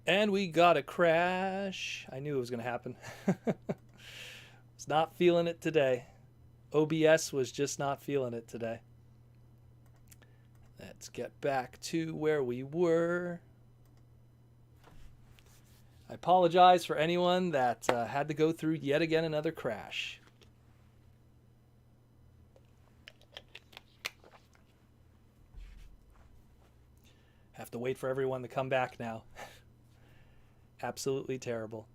And we got a crash. I knew it was going to happen. Was not feeling it today. OBS was just not feeling it today. Let's get back to where we were. I apologize for anyone that had to go through yet again another crash. Have to wait for everyone to come back now. Absolutely terrible.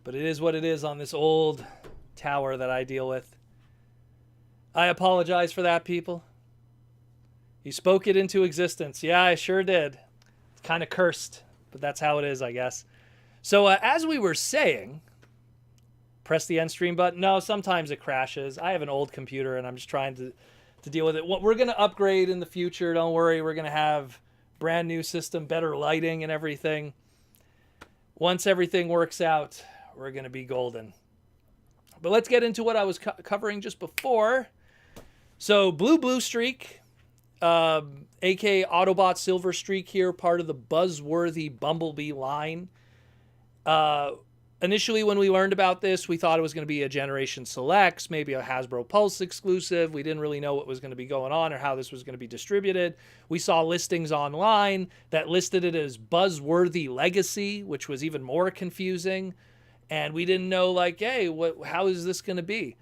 But it is what it is on this old tower that I deal with. I apologize for that, people. You spoke it into existence. Yeah, I sure did. It's kind of cursed, but that's how it is, I guess. So as we were saying, press the end stream button. No, sometimes it crashes. I have an old computer, and I'm just trying to deal with it. We're going to upgrade in the future. Don't worry. We're going to have brand new system, better lighting and everything. Once everything works out, we're going to be golden. But let's get into what I was covering just before. So Blue Bluestreak, aka Autobot Silverstreak here, part of the Buzzworthy Bumblebee line. Initially, when we learned about this, we thought it was going to be a Generation Selects, maybe a Hasbro Pulse exclusive. We didn't really know what was going to be going on or how this was going to be distributed. We saw listings online that listed it as Buzzworthy Legacy, which was even more confusing. And we didn't know, like, hey, how is this going to be?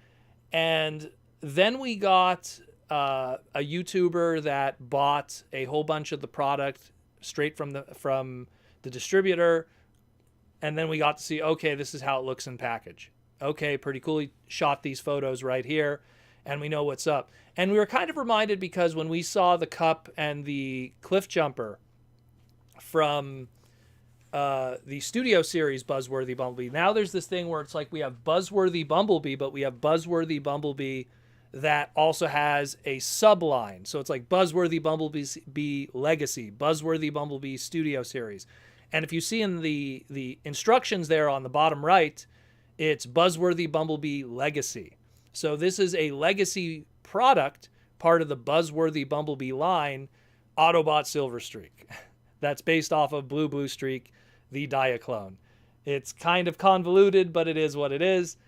And then we got a YouTuber that bought a whole bunch of the product straight from the distributor. And then we got to see, okay, this is how it looks in package. Okay, pretty cool. He shot these photos right here, and we know what's up. And we were kind of reminded because when we saw the cup and the cliff jumper from the studio series Buzzworthy Bumblebee, now there's this thing where it's like we have Buzzworthy Bumblebee, but we have Buzzworthy Bumblebee that also has a subline. So it's like Buzzworthy Bumblebee Legacy, Buzzworthy Bumblebee Studio Series. And if you see in the instructions there on the bottom right, it's Buzzworthy Bumblebee Legacy. So this is a legacy product, part of the Buzzworthy Bumblebee line, Autobot Silverstreak. That's based off of Blue Bluestreak, the Diaclone. It's kind of convoluted, but it is what it is.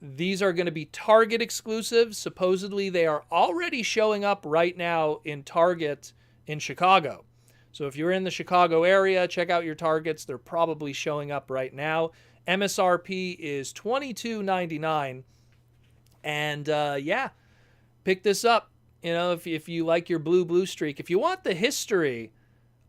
These are going to be Target exclusives. Supposedly they are already showing up right now in Target in Chicago. So if you're in the Chicago area, check out your Targets. They're probably showing up right now. MSRP is $22.99. And yeah, pick this up. You know, if you like your Blue Bluestreak. If you want the history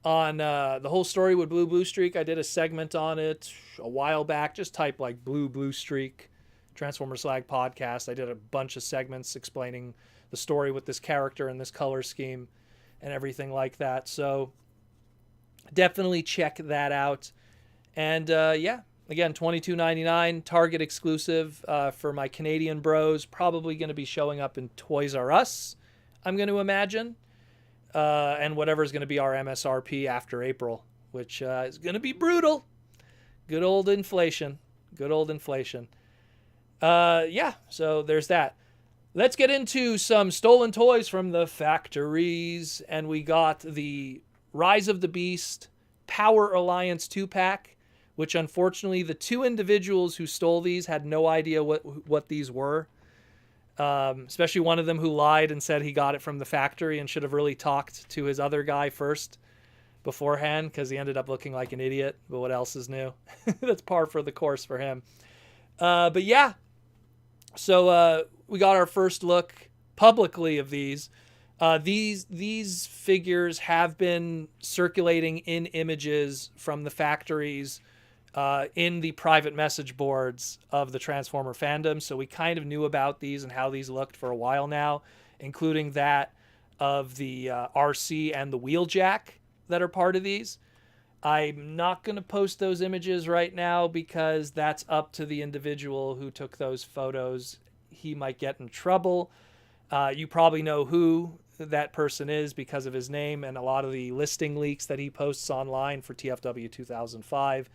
on the whole story with Blue Bluestreak, I did a segment on it a while back. Just type like Blue Bluestreak, Transformer Slag podcast. I did a bunch of segments explaining the story with this character and this color scheme and everything like that. So definitely check that out. And yeah, again, $22.99, Target exclusive for my Canadian bros. Probably going to be showing up in Toys R Us, I'm going to imagine. And whatever's going to be our MSRP after April, which is going to be brutal. Good old inflation. Good old inflation. Yeah, so there's that. Let's get into some stolen toys from the factories. And we got the Rise of the Beast Power Alliance 2-pack, which unfortunately the two individuals who stole these had no idea what these were. Especially one of them who lied and said he got it from the factory and should have really talked to his other guy first beforehand, because he ended up looking like an idiot. But what else is new? That's par for the course for him. But yeah, so we got our first look publicly of these. These figures have been circulating in images from the factories in the private message boards of the Transformer fandom. So we kind of knew about these and how these looked for a while now, including that of the RC and the Wheeljack that are part of these. I'm not going to post those images right now because that's up to the individual who took those photos. He might get in trouble. You probably know who that person is because of his name and a lot of the listing leaks that he posts online for TFW 2005.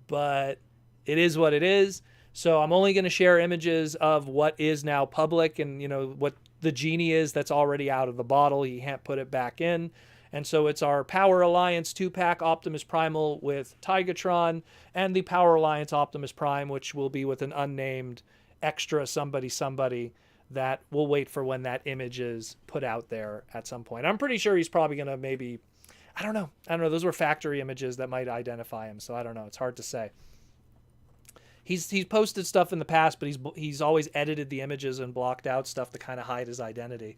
But it is what it is. So I'm only going to share images of what is now public and, you know, what the genie is that's already out of the bottle. He can't put it back in. And so it's our Power Alliance 2-pack Optimus Primal with Tigatron, and the Power Alliance Optimus Prime, which will be with an unnamed extra somebody that we'll wait for when that image is put out there at some point. I'm pretty sure he's probably going to maybe, I don't know. Those were factory images that might identify him. So I don't know. It's hard to say. He's posted stuff in the past, but he's always edited the images and blocked out stuff to kind of hide his identity.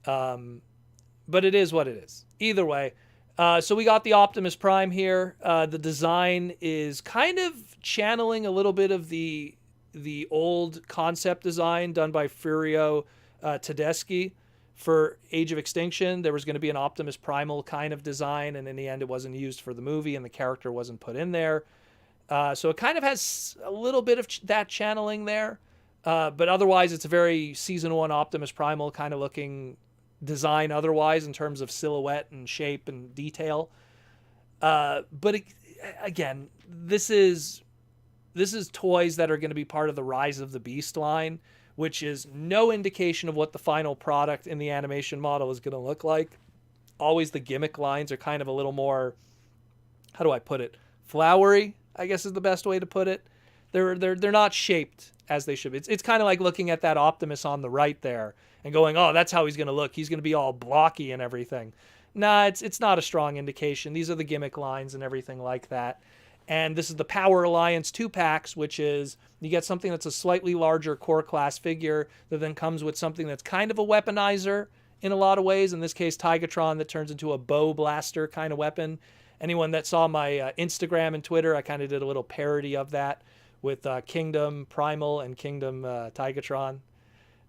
But it is what it is. Either way. So we got the Optimus Prime here. The design is kind of channeling a little bit of the old concept design done by Furio Tedeschi for Age of Extinction. There was going to be an Optimus Primal kind of design, and in the end it wasn't used for the movie, and the character wasn't put in there. So it kind of has a little bit of that channeling there. But otherwise, it's a very Season 1 Optimus Primal kind of looking design otherwise in terms of silhouette and shape and detail. But again, this is toys that are going to be part of the Rise of the Beast line, which is no indication of what the final product in the animation model is going to look like. Always the gimmick lines are kind of a little more, how do I put it, flowery, I guess is the best way to put it. They're not shaped as they should be. It's kind of like looking at that Optimus on the right there and going, oh, that's how he's going to look. He's going to be all blocky and everything. Nah, it's not a strong indication. These are the gimmick lines and everything like that. And this is the Power Alliance 2-packs, which is you get something that's a slightly larger core class figure that then comes with something that's kind of a weaponizer in a lot of ways. In this case, Tigatron, that turns into a bow blaster kind of weapon. Anyone that saw my Instagram and Twitter, I kind of did a little parody of that with Kingdom Primal and Kingdom Tigatron.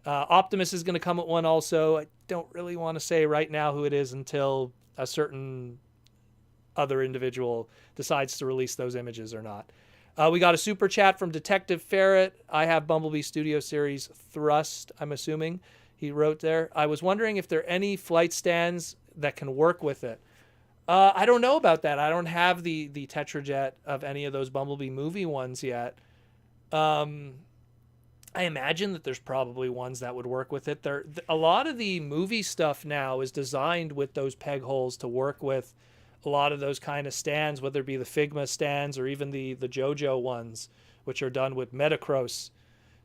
Optimus is going to come with one also. I don't really want to say right now who it is until a certain other individual decides to release those images or not. We got a super chat from Detective Ferret. I have Bumblebee Studio Series Thrust, I'm assuming he wrote there. I was wondering if there are any flight stands that can work with it. I don't know about that. I don't have the Tetrajet of any of those Bumblebee movie ones yet. I imagine that there's probably ones that would work with it. A lot of the movie stuff now is designed with those peg holes to work with a lot of those kind of stands, whether it be the Figma stands or even the JoJo ones, which are done with Metacross.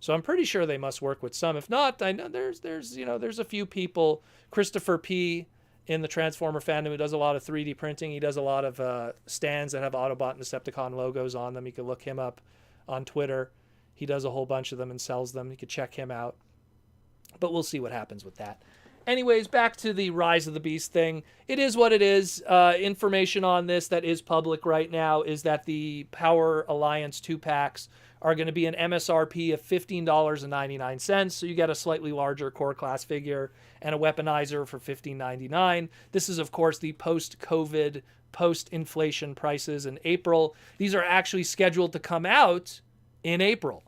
So I'm pretty sure they must work with some. If not, I know there's a few people. Christopher P. in the Transformer fandom who does a lot of 3D printing. He does a lot of stands that have Autobot and Decepticon logos on them. You can look him up on Twitter. He does a whole bunch of them and sells them. You could check him out. But we'll see what happens with that. Anyways, back to the Rise of the Beast thing. It is what it is. Information on this that is public right now is that the Power Alliance 2-packs are going to be an MSRP of $15.99. So you get a slightly larger core class figure and a weaponizer for $15.99. This is, of course, the post-COVID, post-inflation prices in April. These are actually scheduled to come out in April.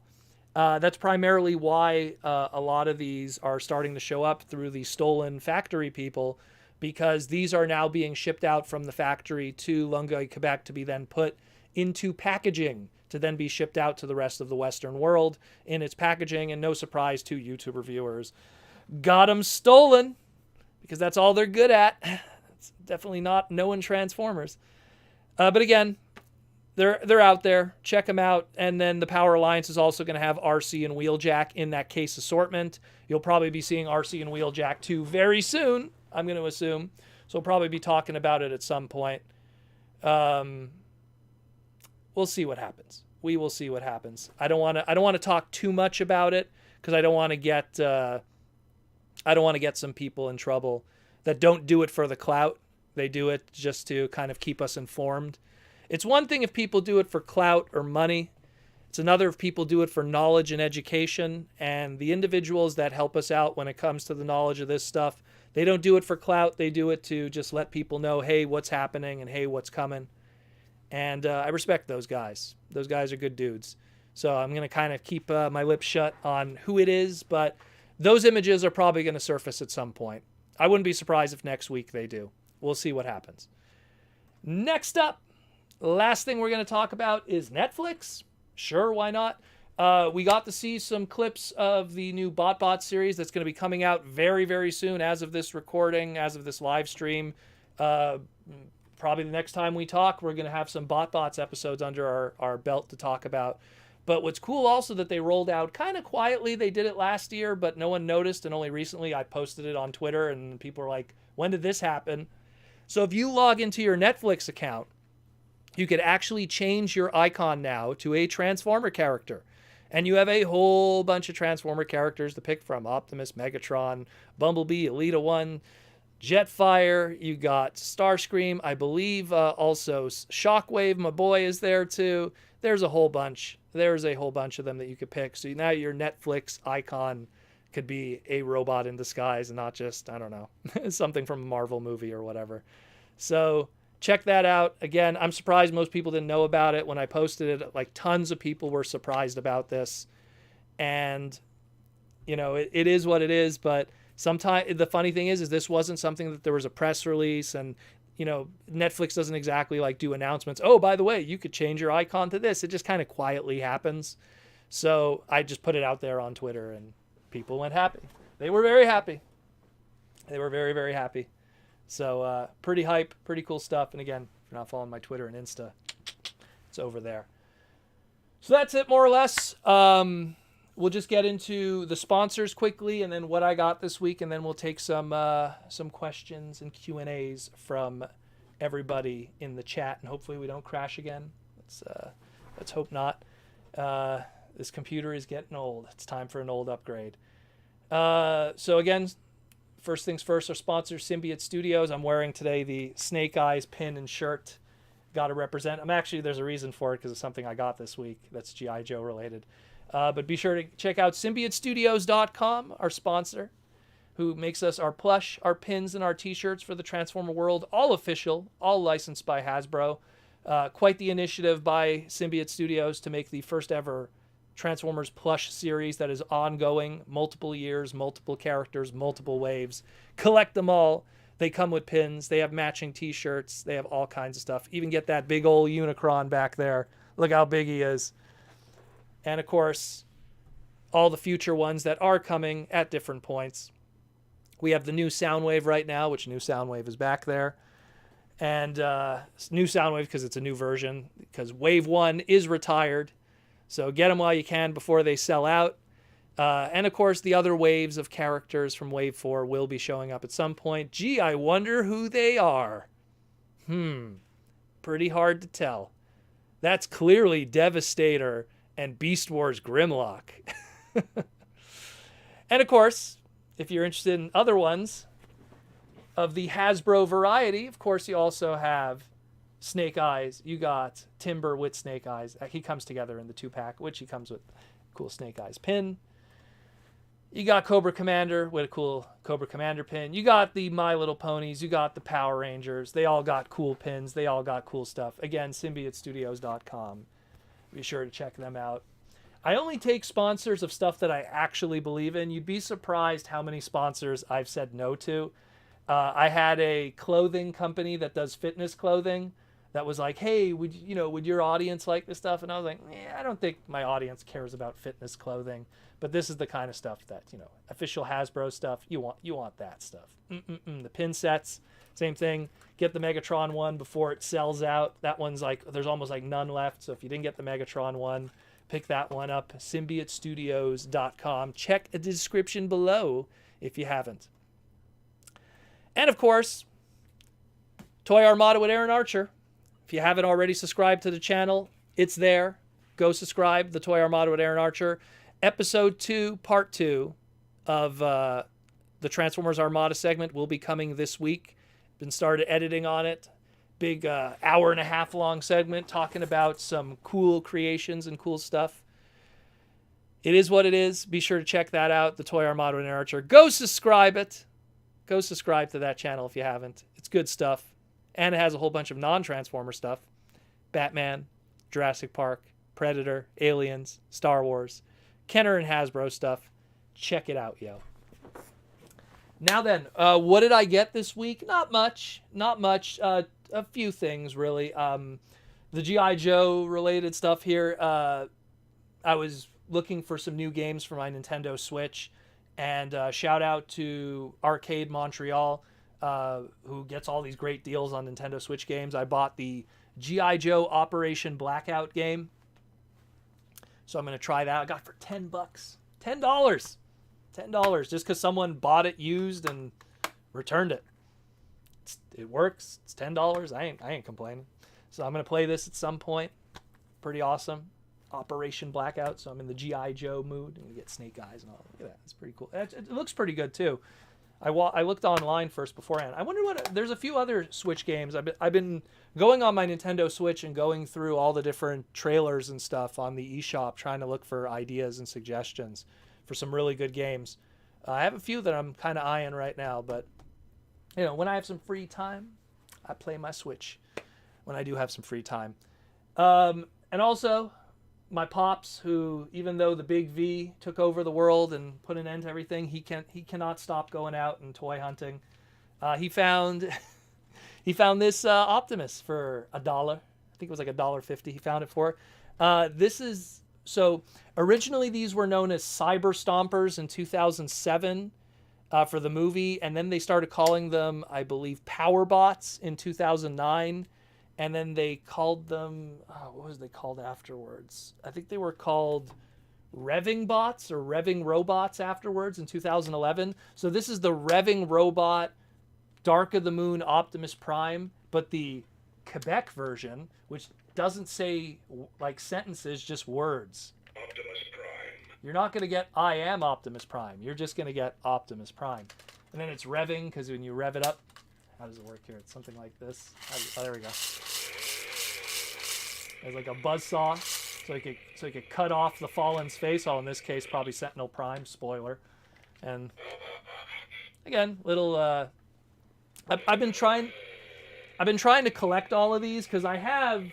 That's primarily why a lot of these are starting to show up through the stolen factory people, because these are now being shipped out from the factory to Longueuil, Quebec, to be then put into packaging to then be shipped out to the rest of the Western world in its packaging. And no surprise to YouTuber viewers, got them stolen, because that's all they're good at. It's definitely not knowing Transformers. But again, they're out there. Check them out. And then the Power Alliance is also going to have RC and Wheeljack in that case assortment. You'll probably be seeing RC and Wheeljack 2 very soon, I'm going to assume. So we'll probably be talking about it at some point. We'll see what happens. We will see what happens. I don't want to talk too much about it, because I don't want to get some people in trouble that don't do it for the clout. They do it just to kind of keep us informed. It's one thing if people do it for clout or money. It's another if people do it for knowledge and education. And the individuals that help us out when it comes to the knowledge of this stuff, they don't do it for clout. They do it to just let people know, hey, what's happening and hey, what's coming. And I respect those guys. Those guys are good dudes. So I'm going to kind of keep my lips shut on who it is. But those images are probably going to surface at some point. I wouldn't be surprised if next week they do. We'll see what happens. Next up. Last thing we're going to talk about is Netflix. Sure, why not? We got to see some clips of the new BotBot series that's going to be coming out very, very soon as of this recording, as of this live stream. Uh, Probably the next time we talk, we're going to have some BotBots episodes under our belt to talk about. But what's cool also that they rolled out kind of quietly. They did it last year, but no one noticed. And only recently I posted it on Twitter and people were like, when did this happen? So if you log into your Netflix account, you could actually change your icon now to a Transformer character. And you have a whole bunch of Transformer characters to pick from. Optimus, Megatron, Bumblebee, Elita 1, Jetfire. You got Starscream. I believe also Shockwave, my boy, is there too. There's a whole bunch. There's a whole bunch of them that you could pick. So now your Netflix icon could be a robot in disguise and not just, I don't know, something from a Marvel movie or whatever. So check that out. Again, I'm surprised most people didn't know about it when I posted it. Like tons of people were surprised about this. And, you know, it is what it is. But sometimes the funny thing is this wasn't something that there was a press release and, you know, Netflix doesn't exactly like do announcements. Oh, by the way, you could change your icon to this. It just kind of quietly happens. So I just put it out there on Twitter and people went happy. They were very happy. They were very, very happy. So pretty hype, pretty cool stuff. And again, if you're not following my Twitter and Insta, it's over there. So that's it more or less. We'll just get into the sponsors quickly and then what I got this week. And then we'll take some questions and Q&As from everybody in the chat. And hopefully we don't crash again. Let's hope not. This computer is getting old. It's time for an old upgrade. So again, first things first, our sponsor, Symbiote Studios. I'm wearing today the Snake Eyes pin and shirt. Got to represent. There's a reason for it because it's something I got this week that's G.I. Joe related. But be sure to check out symbiotestudios.com, our sponsor, who makes us our plush, our pins, and our t-shirts for the Transformer world. All official, all licensed by Hasbro. Quite the initiative by Symbiote Studios to make the first ever Transformers plush series that is ongoing, multiple years, multiple characters, multiple waves. Collect them all. They come with pins. They have matching t-shirts. They have all kinds of stuff. Even get that big old Unicron back there. Look how big he is. And of course, all the future ones that are coming at different points. We have the new Soundwave right now, which new Soundwave is back there. And new Soundwave because it's a new version, because Wave 1 is retired. So get them while you can before they sell out. And of course, the other waves of characters from Wave 4 will be showing up at some point. Gee, I wonder who they are. Pretty hard to tell. That's clearly Devastator and Beast Wars Grimlock. And of course, if you're interested in other ones of the Hasbro variety, of course, you also have Snake Eyes. You got Timber with Snake Eyes. He comes together in the 2-pack, which he comes with cool Snake Eyes pin. You got Cobra Commander with a cool Cobra Commander pin. You got the My Little Ponies. You got the Power Rangers. They all got cool pins. They all got cool stuff. Again, symbiotestudios.com. Be sure to check them out. I only take sponsors of stuff that I actually believe in. You'd be surprised how many sponsors I've said no to. I had a clothing company that does fitness clothing that was like, hey, would your audience like this stuff? And I was like, I don't think my audience cares about fitness clothing. But this is the kind of stuff that, official Hasbro stuff, you want that stuff. The pin sets, same thing. Get the Megatron one before it sells out. That one's like, there's almost like none left. So if you didn't get the Megatron one, pick that one up. symbiotestudios.com. Check the description below if you haven't. And of course, Toy Armada with Aaron Archer. If you haven't already subscribed to the channel, it's there. Go subscribe. The Toy Armada with Aaron Archer. Episode 2, Part 2 of the Transformers Armada segment will be coming this week. Been started editing on it. Big hour and a half long segment talking about some cool creations and cool stuff. It is what it is. Be sure to check that out. The Toy Armada with Aaron Archer. Go subscribe it. Go subscribe to that channel if you haven't. It's good stuff. And it has a whole bunch of non-Transformer stuff. Batman, Jurassic Park, Predator, Aliens, Star Wars, Kenner and Hasbro stuff. Check it out, yo. Now then, what did I get this week? Not much. A few things, really. The G.I. Joe related stuff here. I was looking for some new games for my Nintendo Switch. And shout out to Arcade Montreal. who gets all these great deals on Nintendo Switch games. I bought the G.I. Joe Operation Blackout game. So I'm going to try that. I got it for $10. $10 just because someone bought it used and returned it. It works. It's $10. I ain't complaining. So I'm going to play this at some point. Pretty awesome. Operation Blackout. So I'm in the G.I. Joe mood. And you get snake eyes and all. Look at that. It's pretty cool. It looks pretty good too. I looked online first beforehand. I wonder there's a few other Switch games. I've been going on my Nintendo Switch and going through all the different trailers and stuff on the eShop, trying to look for ideas and suggestions for some really good games. I have a few that I'm kind of eyeing right now, but you know, when I have some free time, I play my Switch. When I do have some free time, and also my pops, who, even though the Big V took over the world and put an end to everything, he cannot stop going out and toy hunting. He found this Optimus for $1. I think it was like $1.50. He found it for. So originally these were known as Cyber Stompers in 2007 for the movie, and then they started calling them, I believe, Power Bots in 2009. And then they called them, what was they called afterwards? I think they were called Revving Bots or Revving Robots afterwards in 2011. So this is the Revving Robot Dark of the Moon Optimus Prime, but the Quebec version, which doesn't say like sentences, just words. Optimus Prime. You're not going to get I am Optimus Prime. You're just going to get Optimus Prime. And then it's revving, because when you rev it up, how does it work here? It's something like this. Oh, there we go. There's like a buzzsaw, so you could cut off the Fallen's face. Oh, in this case, probably Sentinel Prime. Spoiler. And again, little. I've been trying to collect all of these because I have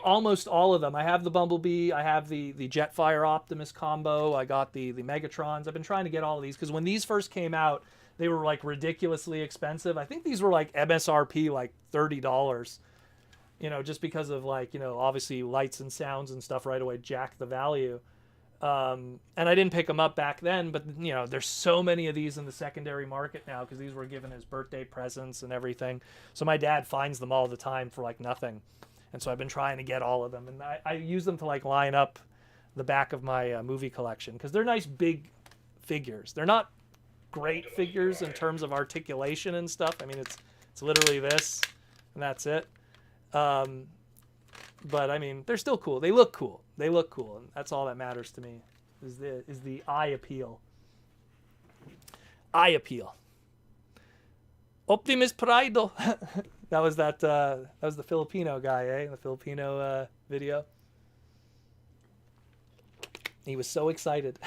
almost all of them. I have the Bumblebee. I have the Jetfire Optimus combo. I got the Megatrons. I've been trying to get all of these because when these first came out, they were like ridiculously expensive. I think these were like MSRP like $30. You know, just because of like, you know, obviously lights and sounds and stuff right away jack the value. And I didn't pick them up back then, but you know, there's so many of these in the secondary market now because these were given as birthday presents and everything. So my dad finds them all the time for like nothing. And so I've been trying to get all of them, and I use them to like line up the back of my movie collection because they're nice big figures. They're not great figures in terms of articulation and stuff. I mean, it's literally this and that's it. But I mean, they're still cool. They look cool. And that's all that matters to me is the eye appeal. Eye appeal. Optimus Prime. that was the Filipino guy, eh? The Filipino video. He was so excited.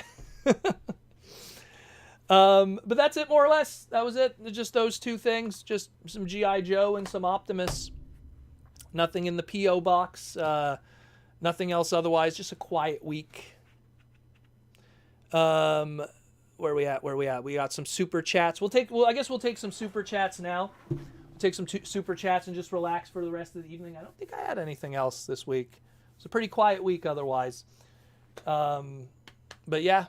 But that's it, more or less. That was it. Just those two things. Just some G.I. Joe and some Optimus. Nothing in the P.O. box. Nothing else otherwise. Just a quiet week. Where we at? We got some super chats. I guess we'll take some super chats now. We'll take some super chats and just relax for the rest of the evening. I don't think I had anything else this week. It was a pretty quiet week otherwise. But yeah.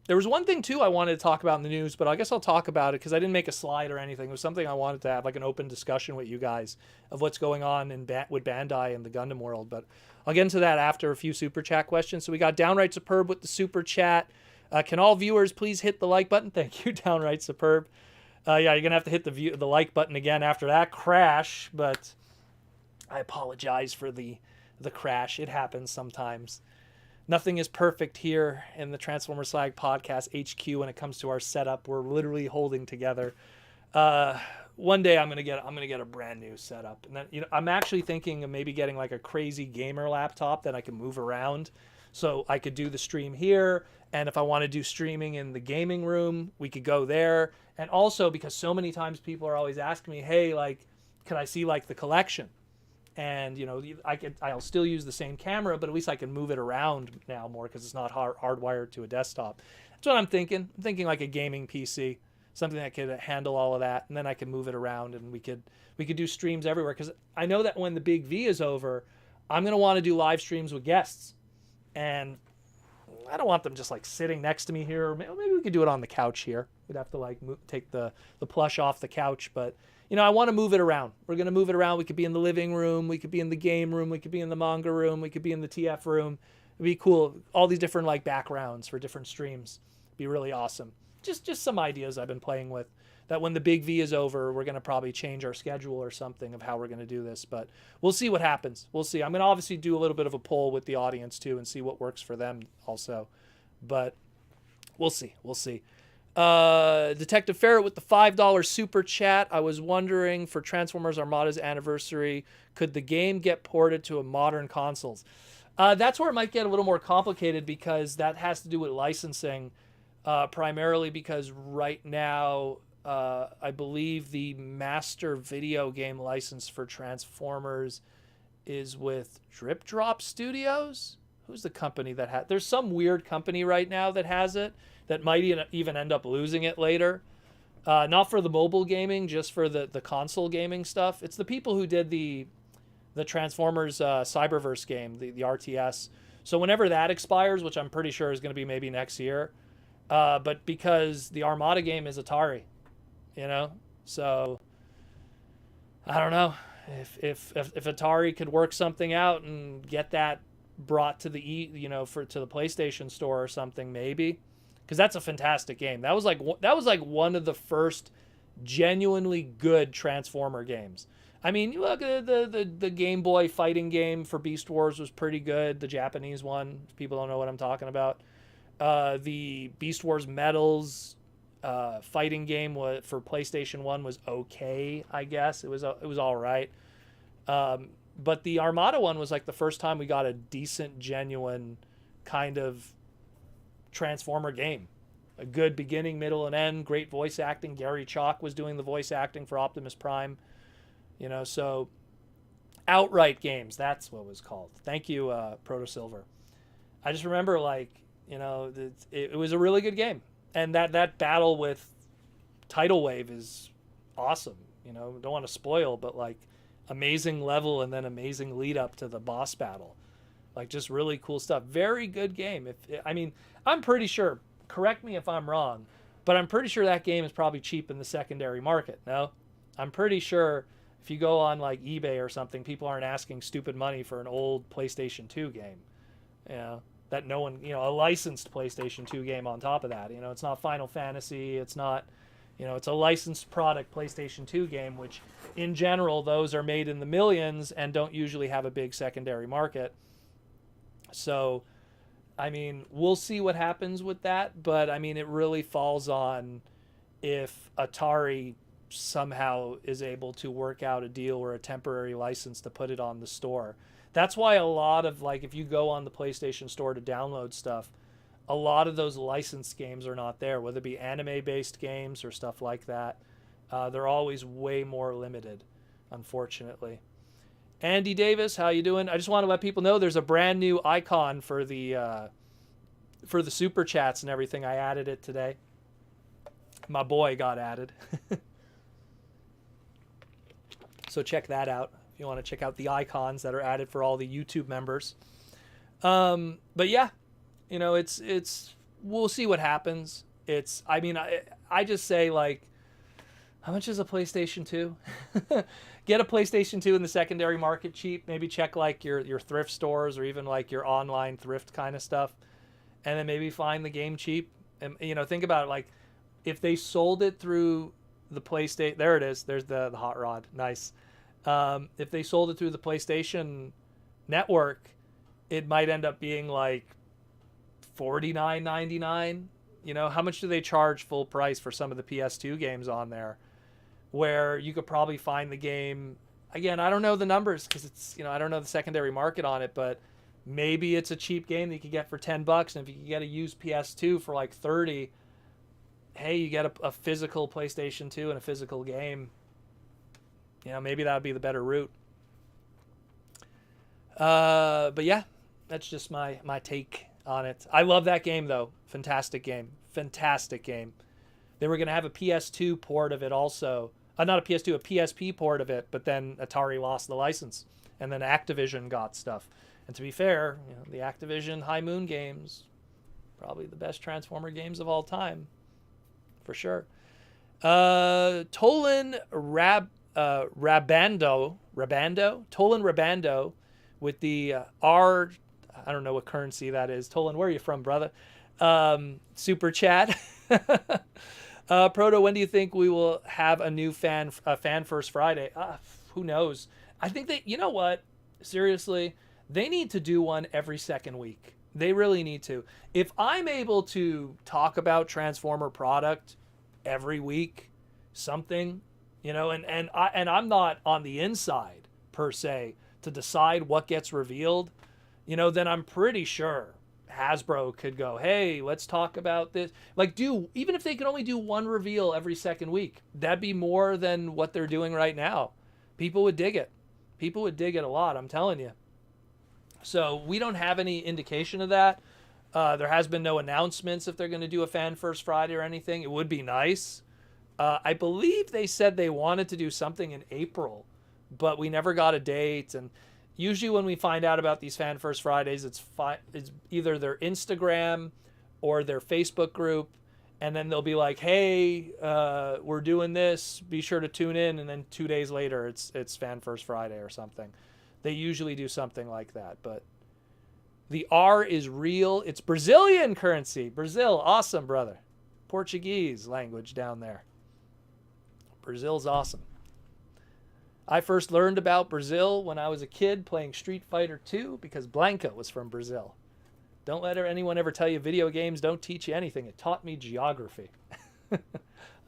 There was one thing, too, I wanted to talk about in the news, but I guess I'll talk about it because I didn't make a slide or anything. It was something I wanted to have, like an open discussion with you guys of what's going on with Bandai and the Gundam world. But I'll get into that after a few Super Chat questions. So we got Downright Superb with the Super Chat. Can all viewers please hit the like button? Thank you, Downright Superb. Yeah, you're going to have to hit the like button again after that crash, but I apologize for the crash. It happens sometimes. Nothing is perfect here in the Transformer Slag Podcast HQ when it comes to our setup. We're literally holding together. One day I'm gonna get a brand new setup, and then, you know, I'm actually thinking of maybe getting like a crazy gamer laptop that I can move around, so I could do the stream here, and if I want to do streaming in the gaming room, we could go there. And also because so many times people are always asking me, hey, like, can I see like the collection? And, you know, I'll still use the same camera, but at least I can move it around now more because it's not hardwired to a desktop. That's what I'm thinking. I'm thinking like a gaming PC, something that could handle all of that, and then I can move it around, and we could do streams everywhere. Because I know that when the Big V is over, I'm going to want to do live streams with guests. And I don't want them just like sitting next to me here. Maybe we could do it on the couch here. We'd have to like take the plush off the couch, but I want to move it around. We're going to move it around. We could be in the living room. We could be in the game room. We could be in the manga room. We could be in the TF room. It'd be cool. All these different like backgrounds for different streams. It'd be really awesome. Just some ideas I've been playing with, that when the big V is over, we're going to probably change our schedule or something of how we're going to do this, but we'll see what happens. We'll see. I'm going to obviously do a little bit of a poll with the audience too and see what works for them also, but we'll see. We'll see. Detective Ferret with the $5 super chat. I was wondering, for Transformers Armada's anniversary, could the game get ported to a modern consoles? That's where it might get a little more complicated, because that has to do with licensing, primarily because right now, I believe the master video game license for Transformers is with Drip Drop Studios. Who's the company that has? There's some weird company right now that has it, that might even end up losing it later. Not for the mobile gaming, just for the console gaming stuff. It's the people who did the Transformers Cyberverse game, the RTS. So whenever that expires, which I'm pretty sure is going to be maybe next year, but because the Armada game is Atari, so I don't know if Atari could work something out and get that brought to the to the PlayStation Store or something, maybe, because that's a fantastic game. That was like one of the first genuinely good Transformer games. I mean, you look at the Game Boy fighting game for Beast Wars was pretty good. The Japanese one, if people don't know what I'm talking about. The Beast Wars Metals fighting game for PlayStation 1 was okay, I guess. It was all right. But the Armada one was like the first time we got a decent, genuine kind of Transformer game. A good beginning, middle, and end. Great voice acting. Gary Chalk was doing the voice acting for Optimus Prime. So Outright Games, that's what it was called. Thank you, Proto Silver. I just remember, it was a really good game. And that battle with Tidal Wave is awesome. Don't want to spoil, but amazing level and then amazing lead up to the boss battle. Just really cool stuff. Very good game. I'm pretty sure, correct me if I'm wrong, but I'm pretty sure that game is probably cheap in the secondary market. No? I'm pretty sure if you go on eBay or something, people aren't asking stupid money for an old PlayStation 2 game. That no one, a licensed PlayStation 2 game on top of that. It's not Final Fantasy. It's not, it's a licensed product PlayStation 2 game, which in general, those are made in the millions and don't usually have a big secondary market. So, we'll see what happens with that. But, it really falls on if Atari somehow is able to work out a deal or a temporary license to put it on the store. That's why a lot of, if you go on the PlayStation Store to download stuff, a lot of those licensed games are not there, whether it be anime-based games or stuff like that. They're always way more limited, unfortunately. Andy Davis, how you doing? I just want to let people know there's a brand new icon for the Super Chats and everything. I added it today. My boy got added. So check that out. You want to check out the icons that are added for all the YouTube members. But yeah, it's we'll see what happens. I just say, how much is a PlayStation 2? Get a PlayStation 2 in the secondary market cheap. Maybe check your thrift stores or even your online thrift kind of stuff. And then maybe find the game cheap. And think about it, if they sold it through the PlayStation, there it is. There's the hot rod. Nice. If they sold it through the PlayStation Network, it might end up being $49.99. How much do they charge full price for some of the PS2 games on there, where you could probably find the game? Again, I don't know the numbers because it's, I don't know the secondary market on it, but maybe it's a cheap game that you could get for $10. And if you could get a used PS2 for $30, hey, you get a physical PlayStation 2 and a physical game. Maybe that would be the better route. But yeah, that's just my take on it. I love that game, though. Fantastic game. Fantastic game. They were going to have a PS2 port of it also. Not a PS2, a PSP port of it, but then Atari lost the license. And then Activision got stuff. And to be fair, the Activision High Moon games, Probably the best Transformer games of all time, for sure. Tolan Rabando, Tolan Rabando with the R, I don't know what currency that is. Tolan, where are you from, brother? Super chat. Proto, when do you think we will have a new fan first Friday? Who knows? I think that, you know what? Seriously, they need to do one every second week. They really need to. If I'm able to talk about Transformer product every week, something, you know, and I'm not on the inside per se to decide what gets revealed, you know, then I'm pretty sure Hasbro could go, hey, let's talk about this. Like, even if they could only do one reveal every second week, that'd be more than what they're doing right now. People would dig it. People would dig it a lot, I'm telling you. So we don't have any indication of that. There has been no announcements if they're going to do a Fan First Friday or anything. It would be nice. I believe they said they wanted to do something in April, but we never got a date. And usually when we find out about these Fan First Fridays, it's either their Instagram or their Facebook group. And then they'll be like, hey, we're doing this. Be sure to tune in. And then 2 days later, it's Fan First Friday or something. They usually do something like that. But the R is real. It's Brazilian currency. Brazil. Awesome, brother. Portuguese language down there. Brazil's awesome. I first learned about Brazil when I was a kid playing Street Fighter II because Blanca was from Brazil. Don't let anyone ever tell you video games don't teach you anything. It taught me geography. I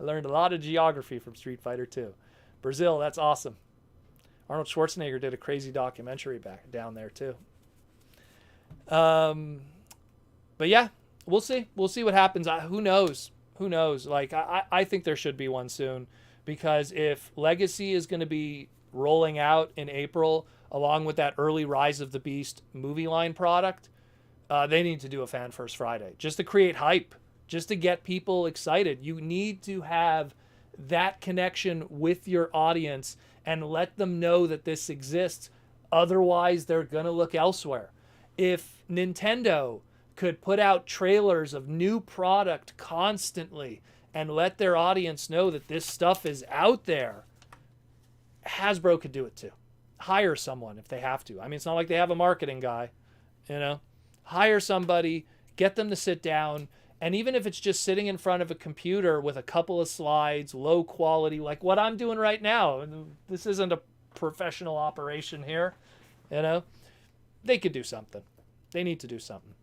learned a lot of geography from Street Fighter II. Brazil, that's awesome. Arnold Schwarzenegger did a crazy documentary back down there too. But yeah, we'll see. We'll see what happens. Who knows? Who knows? Like, I think there should be one soon, because if Legacy is going to be rolling out in April along with that early Rise of the Beast movie line product, they need to do a Fan First Friday just to create hype, just to get people excited. You need to have that connection with your audience and let them know that this exists. Otherwise, they're going to look elsewhere. If Nintendo could put out trailers of new product constantly and let their audience know that this stuff is out there, Hasbro could do it too. Hire someone if they have to. I mean, it's not like they have a marketing guy, you know. Hire somebody, get them to sit down, and even if it's just sitting in front of a computer with a couple of slides, low quality, like what I'm doing right now, this isn't a professional operation here, you know, they could do something. They need to do something.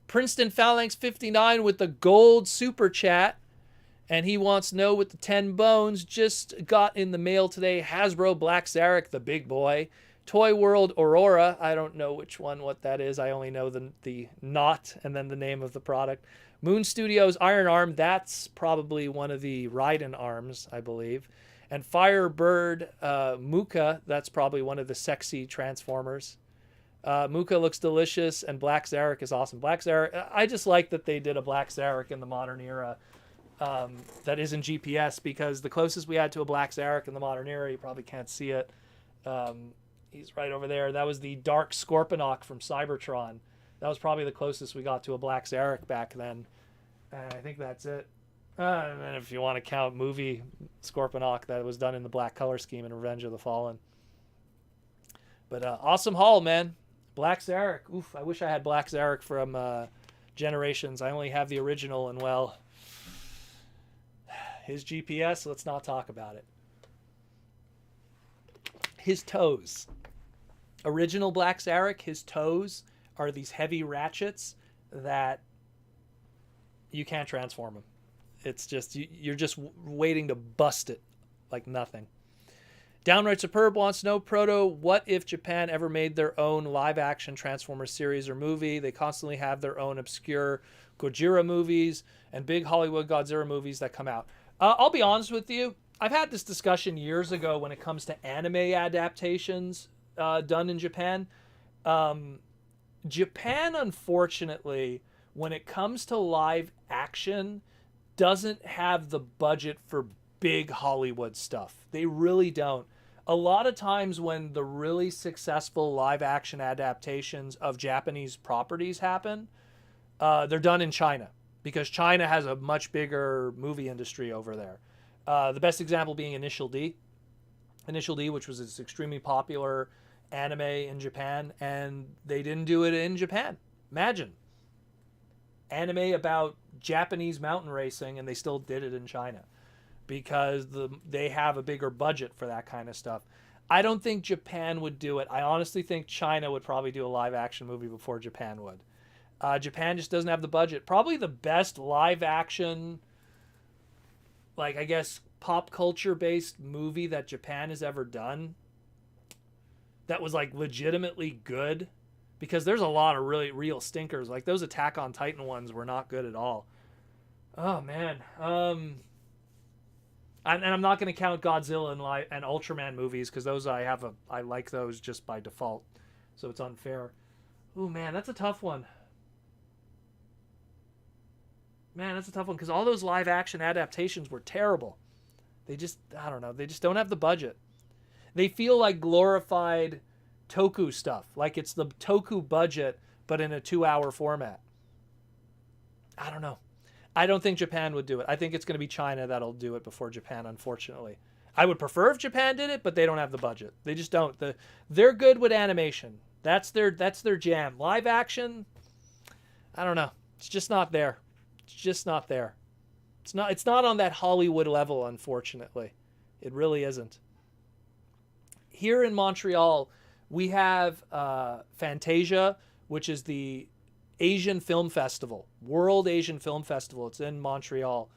Princeton Phalanx 59 with the gold super chat, and he wants to know with the 10 bones, just got in the mail today, Hasbro Black Zarek, the big boy, Toy World Aurora, I don't know what that is. I only know the knot and then the name of the product. Moon Studios Iron Arm, that's probably one of the Raiden arms, I believe. And Firebird Muka, that's probably one of the sexy Transformers. Muka looks delicious, and Black Zarek is awesome. Black Zarek, I just like that they did a Black Zarek in the modern era that isn't GPS, because the closest we had to a Black Zarek in the modern era, you probably can't see it. He's right over there. That was the Dark Scorponok from Cybertron. That was probably the closest we got to a Black Zarek back then. And I think that's it. And then if you want to count movie Scorponok, that was done in the black color scheme in Revenge of the Fallen. But awesome haul, man. Black Zarek. Oof, I wish I had Black Zarek from Generations. I only have the original, and well, his GPS, let's not talk about it. His toes. Original Black Zarek, his toes are these heavy ratchets that you can't transform him. It's just, you're just waiting to bust it like nothing. Downright Superb wants to know, Proto, what if Japan ever made their own live-action Transformers series or movie? They constantly have their own obscure Gojira movies and big Hollywood Godzilla movies that come out. I'll be honest with you. I've had this discussion years ago when it comes to anime adaptations done in Japan. Japan, unfortunately, when it comes to live action, doesn't have the budget for big Hollywood stuff. They really don't. A lot of times when the really successful live action adaptations of Japanese properties happen, They're done in China because China has a much bigger movie industry over there. The best example being Initial D. Initial D, which was this extremely popular anime in Japan, and they didn't do it in Japan. Imagine. Anime about Japanese mountain racing, and they still did it in China because they have a bigger budget for that kind of stuff. I don't think Japan would do it. I honestly think China would probably do a live action movie before Japan would. Japan just doesn't have the budget. Probably the best live action, like, I guess, pop culture based movie that Japan has ever done that was like legitimately good, because there's a lot of really real stinkers. Like those Attack on Titan ones were not good at all. Oh man. And I'm not going to count Godzilla and Ultraman movies because those I like those just by default, so it's unfair. Oh man, that's a tough one. Man, that's a tough one because all those live action adaptations were terrible. I don't know, they just don't have the budget. They feel like glorified Toku stuff, like it's the Toku budget but in a 2-hour format. I don't know. I don't think Japan would do it. I think it's going to be China that'll do it before Japan, unfortunately. I would prefer if Japan did it, but they don't have the budget. They just don't. They're good with animation. That's their jam. Live action, I don't know. It's just not there. It's just not there. It's not on that Hollywood level, unfortunately. It really isn't. Here in Montreal, we have Fantasia, which is the Asian Film Festival, World Asian Film Festival. It's in Montreal.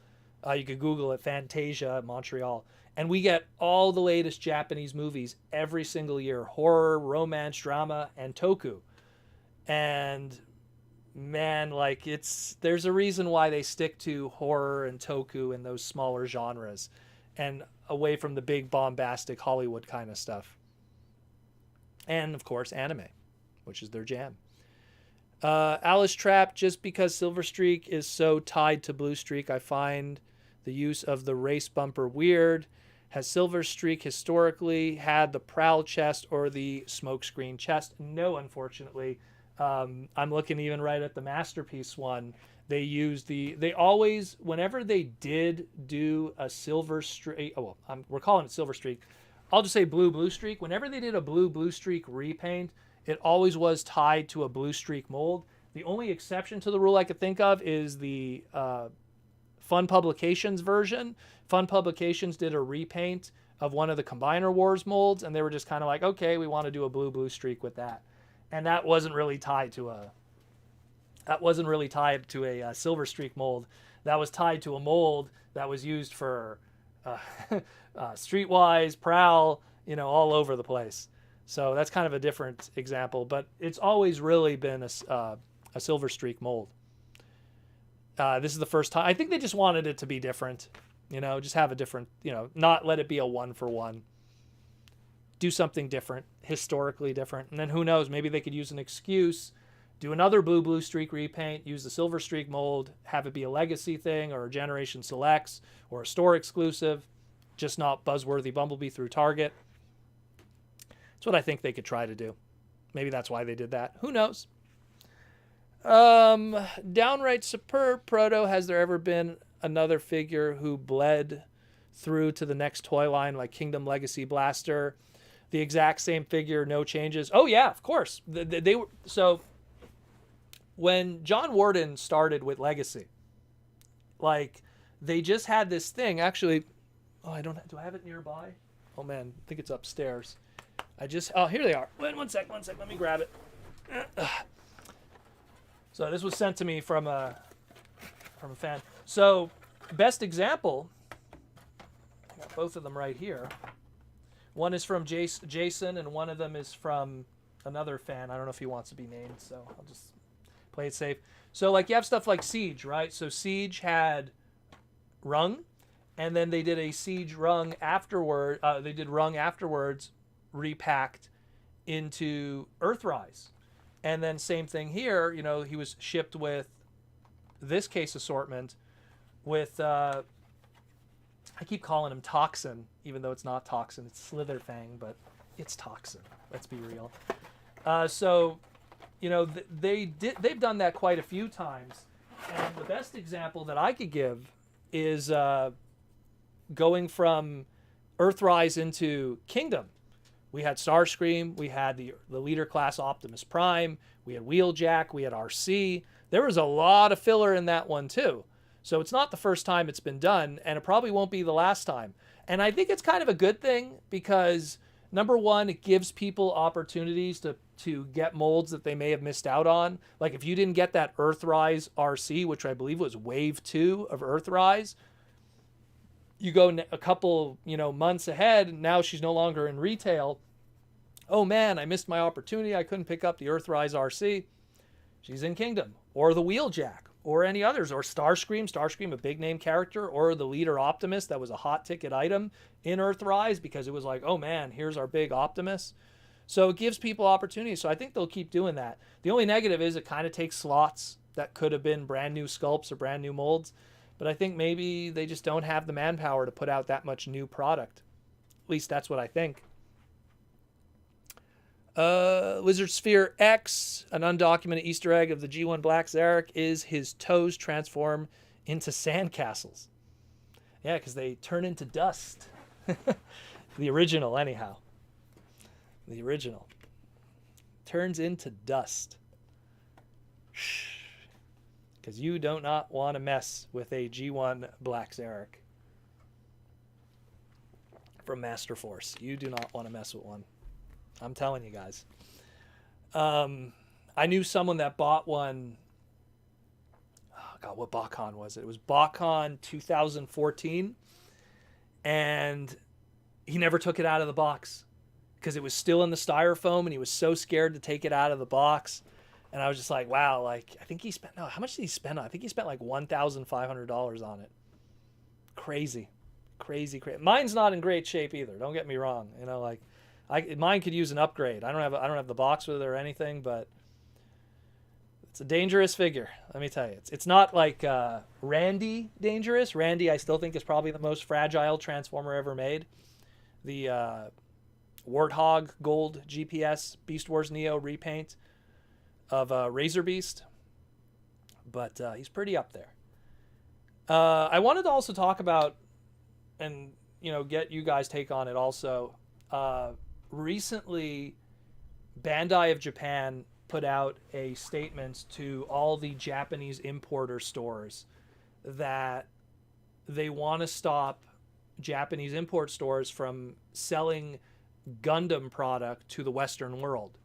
You could Google it, Fantasia Montreal. And we get all the latest Japanese movies every single year. Horror, romance, drama, and toku. And man, like there's a reason why they stick to horror and toku and those smaller genres and away from the big bombastic Hollywood kind of stuff. And of course, anime, which is their jam. Alice Trapp, just because Silverstreak is so tied to Bluestreak, I find the use of the race bumper weird. Has Silverstreak historically had the prowl chest or the smokescreen chest? No, unfortunately. I'm looking even right at the Masterpiece one. They always, whenever they did do a Silverstreak, we're calling it Silverstreak. I'll just say Blue Bluestreak. Whenever they did a Blue Bluestreak repaint, it always was tied to a Bluestreak mold. The only exception to the rule I could think of is the Fun Publications version. Fun Publications did a repaint of one of the Combiner Wars molds, and they were just kind of like, okay, we want to do a Blue Bluestreak with that. And that wasn't really tied to a Silverstreak mold. That was tied to a mold that was used for Streetwise, Prowl, all over the place. So that's kind of a different example, but it's always really been a Silverstreak mold. This is the first time. I think they just wanted it to be different, just have a different, not let it be a 1-for-1. Do something different, historically different. And then who knows, maybe they could use an excuse, do another Blue Bluestreak repaint, use the Silverstreak mold, have it be a legacy thing or a Generation Selects or a store exclusive, just not Buzzworthy Bumblebee through Target. That's what I think they could try to do. Maybe that's why they did that. Who knows? Downright superb Proto. Has there ever been another figure who bled through to the next toy line like Kingdom Legacy Blaster? The exact same figure, no changes. Oh yeah, of course. They were so. When John Warden started with Legacy, like they just had this thing. Actually, do I have it nearby? Oh man, I think it's upstairs. Here they are. Wait, one sec. Let me grab it. So this was sent to me from a fan. So best example, I got both of them right here. One is from Jason, and one of them is from another fan. I don't know if he wants to be named, so I'll just play it safe. So like you have stuff like Siege, right? So Siege had Rung, and then they did a Siege Rung afterward. They did Rung afterwards, repacked into Earthrise. And then same thing here, he was shipped with this case assortment with, I keep calling him Toxin, even though it's not Toxin, it's Slitherfang, but it's Toxin. Let's be real. So, they've done that quite a few times. And the best example that I could give is going from Earthrise into Kingdom. We had Starscream, we had the leader class Optimus Prime, we had Wheeljack, we had RC. There was a lot of filler in that one too. So it's not the first time it's been done, and it probably won't be the last time. And I think it's kind of a good thing because, number one, it gives people opportunities to get molds that they may have missed out on. Like if you didn't get that Earthrise RC, which I believe was Wave 2 of Earthrise, you go a couple, months ahead, and now she's no longer in retail. Oh man, I missed my opportunity. I couldn't pick up the Earthrise RC. She's in Kingdom, or the Wheeljack, or any others, or Starscream, a big name character, or the leader Optimus that was a hot ticket item in Earthrise because it was like, oh man, here's our big Optimus. So it gives people opportunities. So I think they'll keep doing that. The only negative is it kind of takes slots that could have been brand new sculpts or brand new molds. But I think maybe they just don't have the manpower to put out that much new product. At least that's what I think. Lizard Sphere X, an undocumented Easter egg of the G1 Black Zarek, is his toes transform into sandcastles. Yeah, because they turn into dust. The original, anyhow. The original. Turns into dust. Shh. Because you do not want to mess with a G1 Black Zarek from Master Force. You do not want to mess with one. I'm telling you guys. I knew someone that bought one. Oh God, what BotCon was it? It was BotCon 2014. And he never took it out of the box because it was still in the styrofoam and he was so scared to take it out of the box. And I was just like, wow, like, I think he spent, no, how much did he spend on it? I think he spent like $1,500 on it. Crazy. Mine's not in great shape either. Don't get me wrong. Mine could use an upgrade. I don't have the box with it or anything, but it's a dangerous figure. Let me tell you, it's not like Randy dangerous. Randy, I still think is probably the most fragile Transformer ever made. The Warthog Gold GPS Beast Wars Neo repaint of Razor Beast, but he's pretty up there. I wanted to also talk about, and get you guys' take on it also. Recently, Bandai of Japan put out a statement to all the Japanese importer stores that they want to stop Japanese import stores from selling Gundam product to the Western world.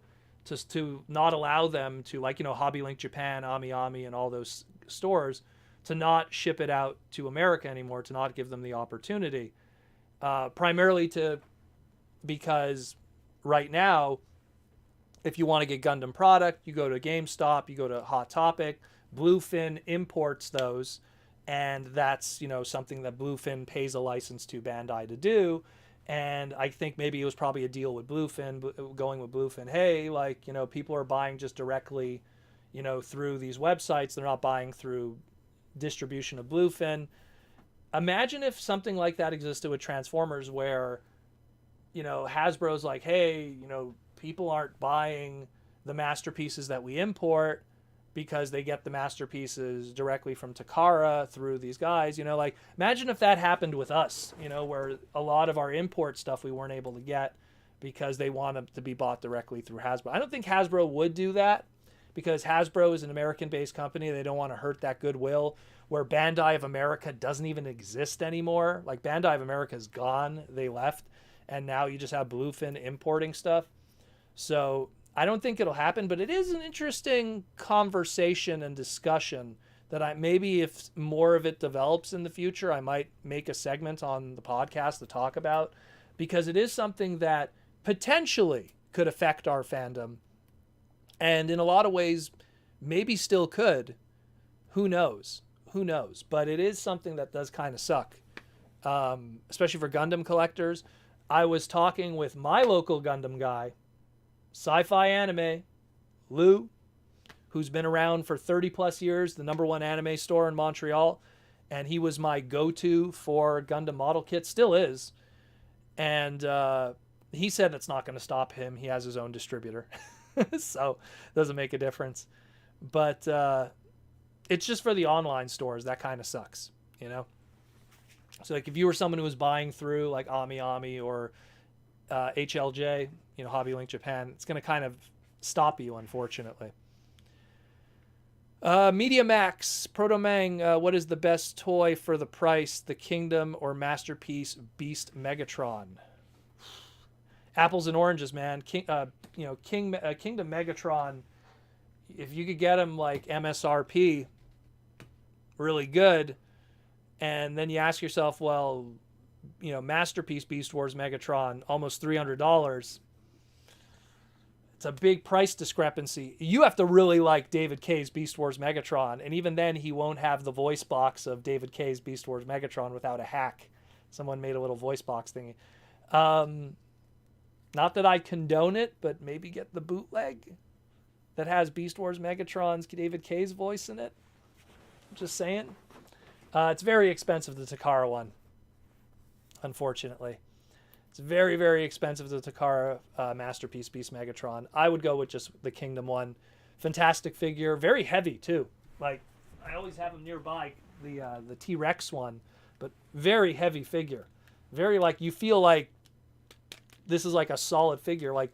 Just to not allow them to, Hobby Link Japan, Ami Ami, and all those stores, to not ship it out to America anymore, to not give them the opportunity. Primarily because right now, if you want to get Gundam product, you go to GameStop, you go to Hot Topic. Bluefin imports those, and that's, something that Bluefin pays a license to Bandai to do. And I think maybe it was probably a deal with Bluefin, going with Bluefin. Hey, people are buying just directly, through these websites. They're not buying through distribution of Bluefin. Imagine if something like that existed with Transformers where, Hasbro's like, hey, people aren't buying the masterpieces that we import because they get the masterpieces directly from Takara through these guys, imagine if that happened with us, where a lot of our import stuff we weren't able to get because they want them to be bought directly through Hasbro. I don't think Hasbro would do that because Hasbro is an American-based company. They don't want to hurt that goodwill, where Bandai of America doesn't even exist anymore. Like, Bandai of America is gone. They left. And now you just have Bluefin importing stuff. So I don't think it'll happen, but it is an interesting conversation and discussion that maybe if more of it develops in the future, I might make a segment on the podcast to talk about, because it is something that potentially could affect our fandom. And in a lot of ways, maybe still could. Who knows? But it is something that does kind of suck, especially for Gundam collectors. I was talking with my local Gundam guy, Sci-Fi Anime, Lou, who's been around for 30 plus years, the #1 anime store in Montreal. And he was my go-to for Gundam model kits, still is. And he said that's not going to stop him. He has his own distributor. So it doesn't make a difference. But it's just for the online stores that kind of sucks, you know. So like if you were someone who was buying through like Ami or HLJ, you know, Hobby Link Japan, it's going to kind of stop you, unfortunately. Media Max, Protomang, what is the best toy for the price, the Kingdom or Masterpiece Beast Megatron? Apples and oranges, man. Kingdom Megatron, if you could get him like MSRP, really good, and then you ask yourself, well, you know, Masterpiece Beast Wars Megatron, almost $300. It's a big price discrepancy. You have to really like David Kay's Beast Wars Megatron, and even then he won't have the voice box of David Kay's Beast Wars Megatron without a hack. Someone made a little voice box thingy. Not that I condone it, but maybe get the bootleg that has Beast Wars Megatron's David Kay's voice in it. Just saying. It's very expensive, the Takara one, unfortunately. It's very, very expensive, the Takara Masterpiece Beast Megatron. I would go with just the Kingdom one. Fantastic figure. Very heavy, too. Like, I always have them nearby, the T-Rex one. But very heavy figure. Very, like, you feel like this is, like, a solid figure. I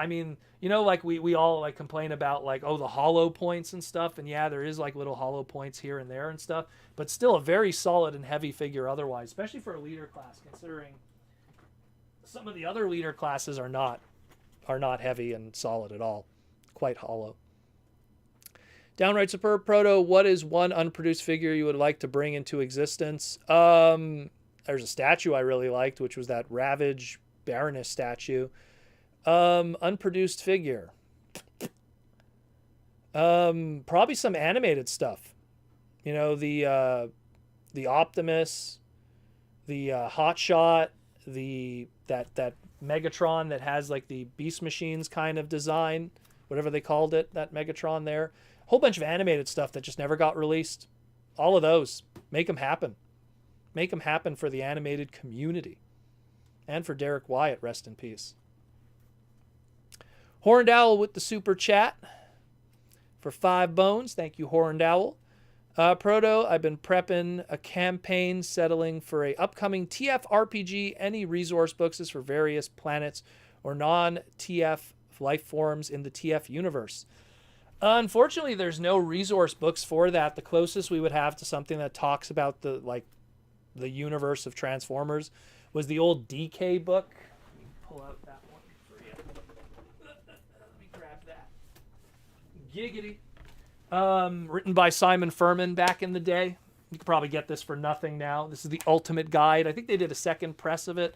mean, you know, like, we all, like, complain about, like, oh, the hollow points and stuff. And, yeah, there is, like, little hollow points here and there and stuff. But still a very solid and heavy figure otherwise, especially for a leader class, considering some of the other leader classes are not heavy and solid at all. Quite hollow. Downright Superb Proto, what is one unproduced figure you would like to bring into existence? There's a statue I really liked, which was that Ravage Baroness statue. Unproduced figure. Probably some animated stuff. You know, the Optimus, the Hotshot, that Megatron that has like the Beast Machines kind of design, whatever they called it, that Megatron there. A whole bunch of animated stuff that just never got released. All of those. Make them happen. Make them happen for the animated community. And for Derek Wyatt, rest in peace. Horned Owl with the super chat for 5 bones. Thank you, Horned Owl. Proto, I've been prepping a campaign settling for a upcoming TF RPG. Any resource books is for various planets or non-TF life forms in the TF universe. Unfortunately, there's no resource books for that. The closest we would have to something that talks about the universe of Transformers was the old DK book. Let me pull out that one for you. Let me grab that. Giggity. Written by Simon Furman back in the day. You could probably get this for nothing now. This is the ultimate guide. I think they did a second press of it.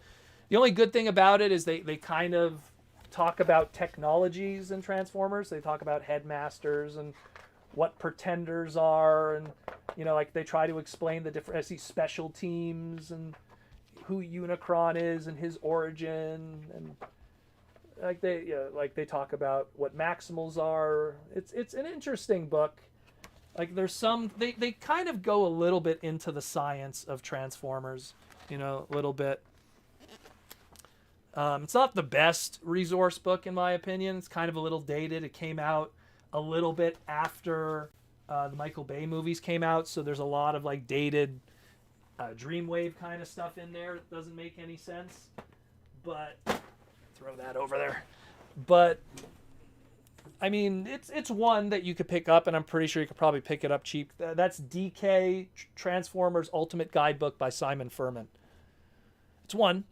The only good thing about it is they kind of talk about technologies in Transformers. They talk about headmasters and what pretenders are, and you know, like they try to explain the different special teams and who Unicron is and his origin, and like they talk about what Maximals are. It's an interesting book. Like there's some they kind of go a little bit into the science of Transformers, you know, a little bit. It's not the best resource book in my opinion. It's kind of a little dated. It came out a little bit after the Michael Bay movies came out, so there's a lot of like dated Dreamwave kind of stuff in there. It doesn't make any sense, but throw that over there. But I mean, it's one that you could pick up, and I'm pretty sure you could probably pick it up cheap. That's DK Transformers Ultimate Guidebook by Simon Furman. It's one.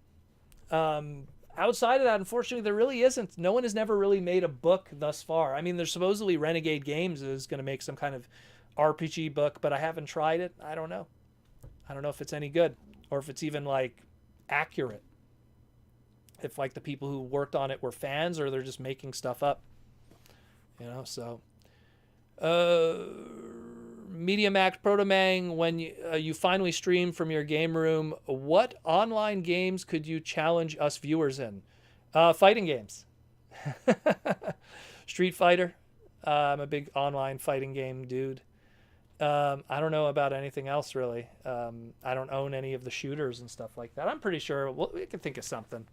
Outside of that, unfortunately, there really isn't. No one has never really made a book thus far. I mean, there's supposedly Renegade Games is going to make some kind of RPG book, but I haven't tried it. I don't know. I don't know if it's any good or if it's even like accurate. If like the people who worked on it were fans or they're just making stuff up. You know, so Media Max Protomang, when you finally stream from your game room, what online games could you challenge us viewers in? Fighting games. Street Fighter. I'm a big online fighting game dude. I don't know about anything else really. I don't own any of the shooters and stuff like that. I'm pretty sure we can think of something.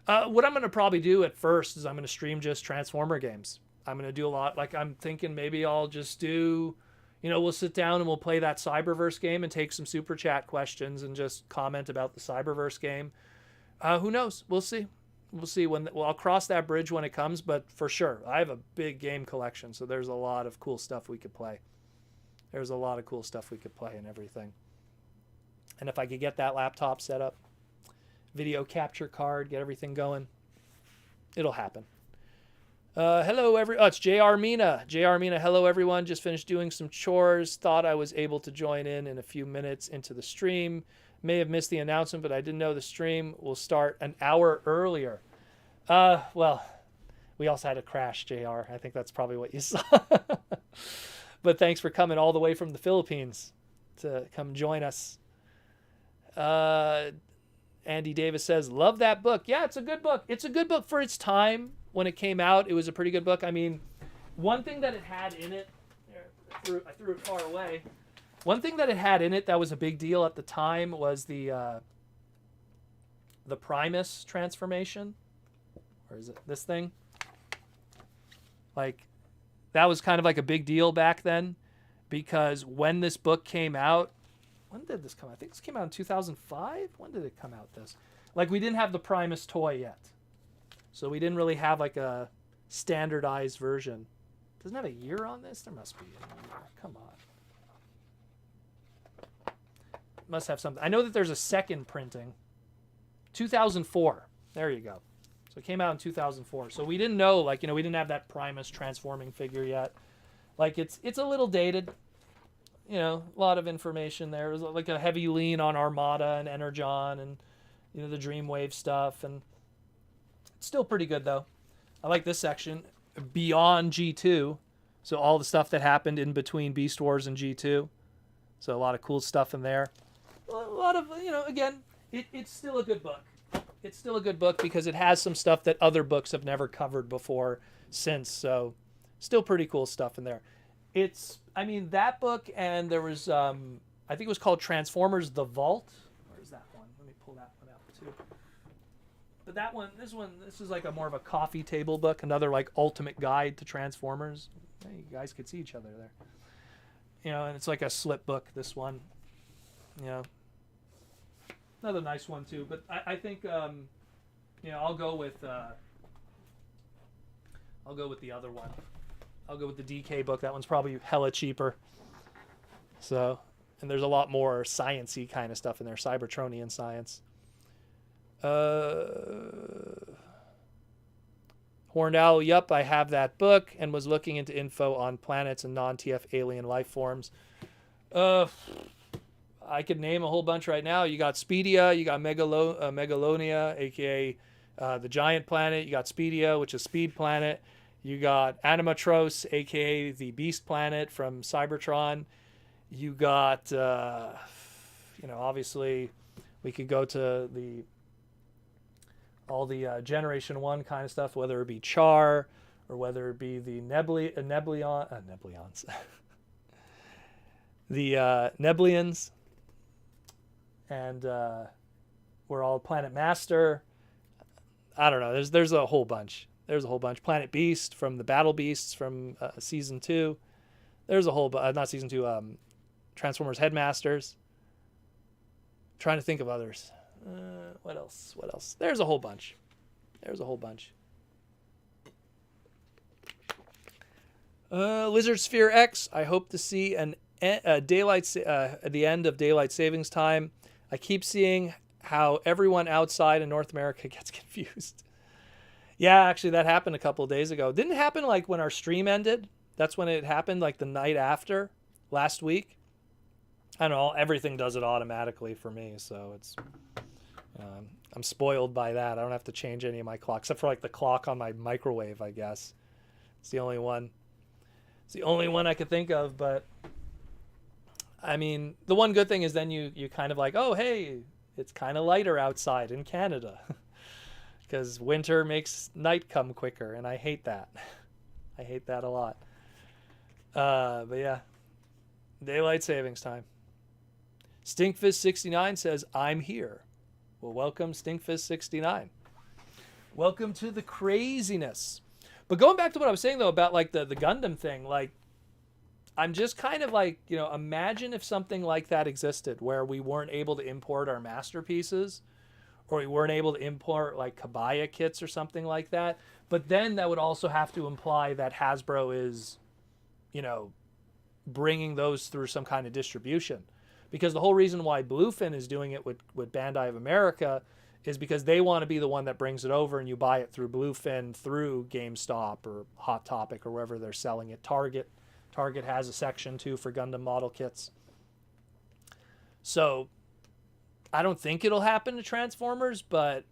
What I'm going to probably do at first is I'm going to stream just Transformer games. I'm going to do a lot. Like, I'm thinking maybe I'll just do, we'll sit down and we'll play that Cyberverse game and take some super chat questions and just comment about the Cyberverse game. Who knows? We'll see. We'll see I'll cross that bridge when it comes, but for sure, I have a big game collection, so there's a lot of cool stuff we could play. There's a lot of cool stuff we could play and everything. And if I could get that laptop set up, video capture card, get everything going, it'll happen. Hello, it's JR Mina. JR Mina, hello, everyone. Just finished doing some chores. Thought I was able to join in a few minutes into the stream. May have missed the announcement, but I didn't know the stream will start an hour earlier. Well, we also had a crash, JR. I think that's probably what you saw. But thanks for coming all the way from the Philippines to come join us. Andy Davis says, love that book. Yeah, it's a good book. It's a good book for its time. When it came out, it was a pretty good book. I mean, one thing that it had in it, I threw it far away. One thing that it had in it that was a big deal at the time was the Primus transformation. Or is it this thing? Like, that was kind of like a big deal back then, because when this book came out, when did this come out? I think this came out in 2005. When did it come out? Like, we didn't have the Primus toy yet, so we didn't really have like a standardized version. Doesn't have a year on this? There must be a year. Come on. Must have something. I know that there's a second printing. 2004. There you go. So it came out in 2004. So we didn't know, like, we didn't have that Primus transforming figure yet. Like, it's a little dated. A lot of information there. It was like a heavy lean on Armada and Energon and, the Dreamwave stuff. And it's still pretty good, though. I like this section. Beyond G2. So all the stuff that happened in between Beast Wars and G2. So a lot of cool stuff in there. A lot of, again, it's still a good book. It's still a good book because it has some stuff that other books have never covered before since. So still pretty cool stuff in there. That book, and there was, I think it was called Transformers The Vault. Where's that one? Let me pull that one out too. But this is like a more of a coffee table book. Another like ultimate guide to Transformers. Hey, you guys could see each other there. And it's like a slip book, this one. Another nice one too. But I think, I'll go with the other one. I'll go with the DK book. That one's probably hella cheaper. So, and there's a lot more science-y kind of stuff in there. Cybertronian science. Horned Owl, yup, I have that book and was looking into info on planets and non-TF alien life forms. I could name a whole bunch right now. You got Speedia, you got Megalonia, aka the giant planet. You got Speedia, which is Speed Planet. You got Animatros, aka the Beast Planet from Cybertron. You got, obviously, we could go to all the Generation 1 kind of stuff, whether it be Char or whether it be the Neblions. The Neblians. And we're all Planet Master. I don't know. There's a whole bunch. Planet Beast from the Battle Beasts from season 2. There's a whole not season 2. Transformers Headmasters. I'm trying to think of others. What else? There's a whole bunch. Lizard Sphere X. I hope to see at the end of daylight savings time. I keep seeing how everyone outside in North America gets confused. Yeah, actually, that happened a couple of days ago. Didn't it happen like when our stream ended? That's when it happened, like the night after last week. I don't know. Everything does it automatically for me, so it's I'm spoiled by that. I don't have to change any of my clocks, except for like the clock on my microwave, I guess. It's the only one. It's the only one I could think of, but I mean, the one good thing is then you kind of like, oh, hey, it's kind of lighter outside in Canada because winter makes night come quicker, and I hate that. I hate that a lot. But yeah, daylight savings time. Stinkfist69 says, I'm here. Well, welcome, Stinkfist69. Welcome to the craziness. But going back to what I was saying though about like the Gundam thing, like I'm just kind of like, imagine if something like that existed where we weren't able to import our masterpieces, or we weren't able to import like Kabaya kits or something like that. But then that would also have to imply that Hasbro is, you know, bringing those through some kind of distribution. Because the whole reason why Bluefin is doing it with Bandai of America is because they want to be the one that brings it over and you buy it through Bluefin, through GameStop or Hot Topic or wherever they're selling it. Target has a section too for Gundam model kits. So I don't think it'll happen to Transformers, but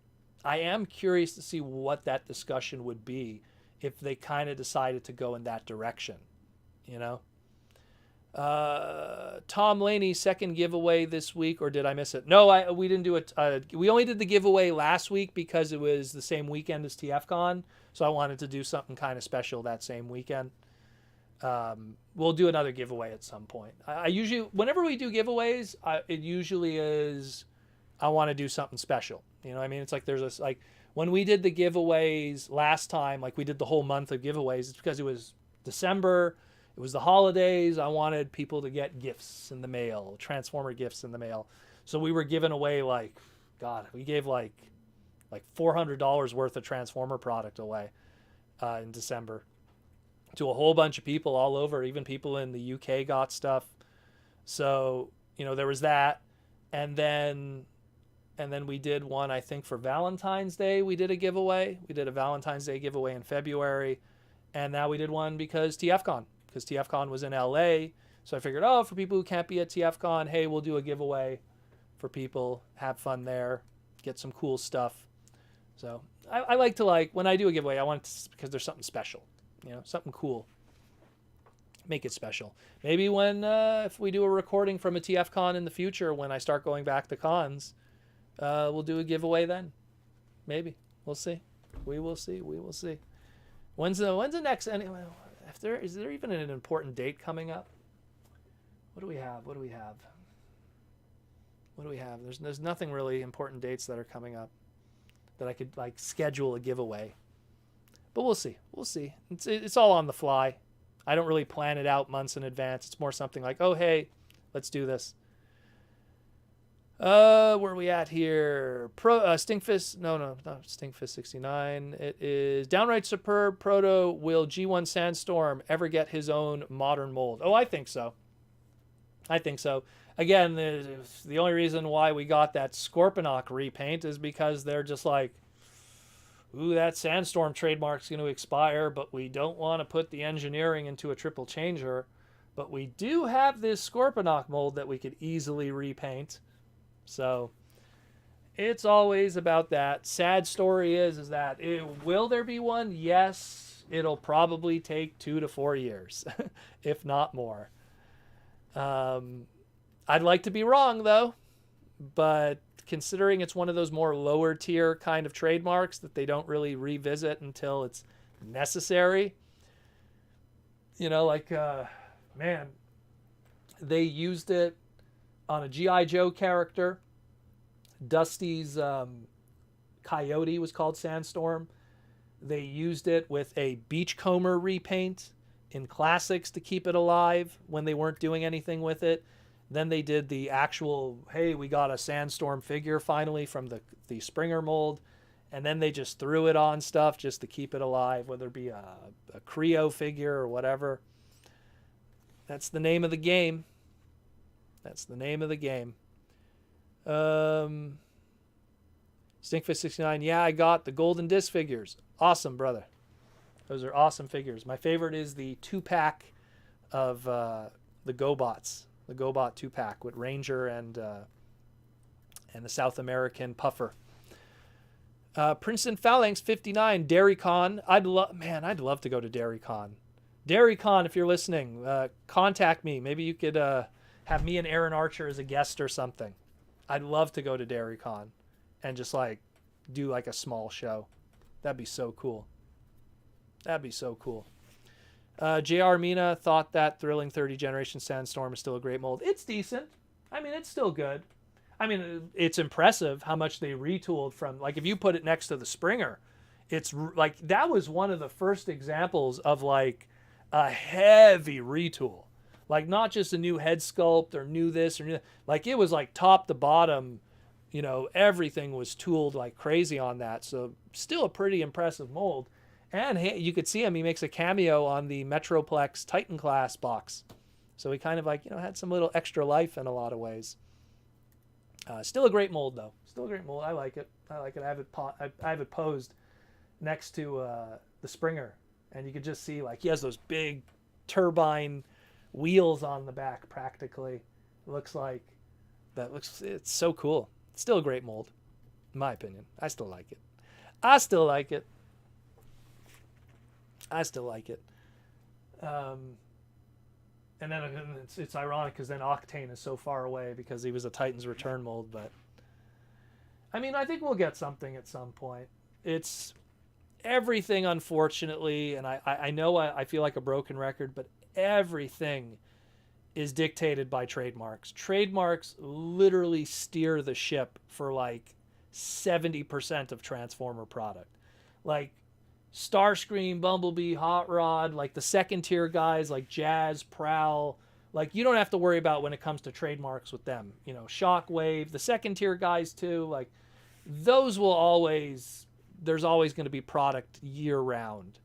I am curious to see what that discussion would be if they kind of decided to go in that direction, you know? Tom Laney, second giveaway this week, or did I miss it? No, we didn't do it. We only did the giveaway last week because it was the same weekend as TFCon, so I wanted to do something kind of special that same weekend. We'll do another giveaway at some point. I usually, whenever we do giveaways, it usually is, I want to do something special. You know what I mean? It's like there's this, like when we did the giveaways last time, like we did the whole month of giveaways, it's because it was December. It was the holidays. I wanted people to get gifts in the mail, Transformer gifts in the mail. So we were giving away we gave like $400 worth of Transformer product away in December to a whole bunch of people all over. Even people in the UK got stuff. So, there was that. And then we did one, I think, for Valentine's Day. We did a giveaway. We did a Valentine's Day giveaway in February. And now we did one because TFCon was in LA. So I figured, for people who can't be at TFCon, hey, we'll do a giveaway for people, have fun there, get some cool stuff. So I like to, when I do a giveaway, I want it to, because there's something special, something cool. Make it special. Maybe when, if we do a recording from a TFCon in the future, when I start going back to cons, we'll do a giveaway then. Maybe. We'll see. We will see. When's the next, anyway? Is there even an important date coming up? What do we have? There's nothing really important dates that are coming up that I could schedule a giveaway. But we'll see. It's all on the fly. I don't really plan it out months in advance. It's more something like, oh hey, let's do this. Where are we at here? Stinkfist. No, not Stinkfist 69. It is Downright Superb Proto. Will G1 Sandstorm ever get his own modern mold? Oh, I think so. Again, the only reason why we got that Scorponok repaint is because they're just like, ooh, that Sandstorm trademark's going to expire, but we don't want to put the engineering into a triple changer. But we do have this Scorponok mold that we could easily repaint. So it's always about that. Sad story is that will there be one? Yes, it'll probably take 2 to 4 years, if not more. I'd like to be wrong though, but considering it's one of those more lower tier kind of trademarks that they don't really revisit until it's necessary, man, they used it on a G.I. Joe character. Dusty's Coyote was called Sandstorm. They used it with a Beachcomber repaint in Classics to keep it alive when they weren't doing anything with it. Then they did the actual, hey, we got a Sandstorm figure finally from the Springer mold. And then they just threw it on stuff just to keep it alive, whether it be a Creo figure or whatever. That's the name of the game. Stinkfist 69. Yeah, I got the Golden Disc figures. Awesome, brother. Those are awesome figures. My favorite is the 2-pack of the GoBots. The GoBot 2-pack with Ranger and the South American Puffer. Princeton Phalanx 59. DairyCon. I'd love to go to DairyCon. DairyCon, if you're listening, contact me. Maybe you could have me and Aaron Archer as a guest or something. I'd love to go to DairyCon and just do a small show. That'd be so cool. JR Mina thought that Thrilling 30 Generation Sandstorm is still a great mold. It's decent. I mean, it's still good. I mean, it's impressive how much they retooled from, if you put it next to the Springer, like that was one of the first examples of like a heavy retool. Like not just a new head sculpt or new this or new, like it was like top to bottom, you know, everything was tooled like crazy on that. So still a pretty impressive mold. And you could see him, he makes a cameo on the Metroplex Titan class box. So he kind of like, you know, had some little extra life in a lot of ways. Still a great mold though. Still a great mold. I like it. I like it. I have it posed next to the Springer, and you could just see like he has those big turbine wheels on the back. Practically, looks like that. It's so cool. It's still a great mold, in my opinion. I still like it. I still like it. I still like it. And then it's ironic because then Octane is so far away because he was a Titans Return mold. But I mean, I think we'll get something at some point. It's everything, unfortunately, and I know I feel like a broken record, but everything is dictated by trademarks. Trademarks literally steer the ship for like 70% of Transformer product. Like Starscream, Bumblebee, Hot Rod, like the second tier guys like Jazz, Prowl, like you don't have to worry about when it comes to trademarks with them. You know, Shockwave, the second tier guys too, like those will always, there's always going to be product year round.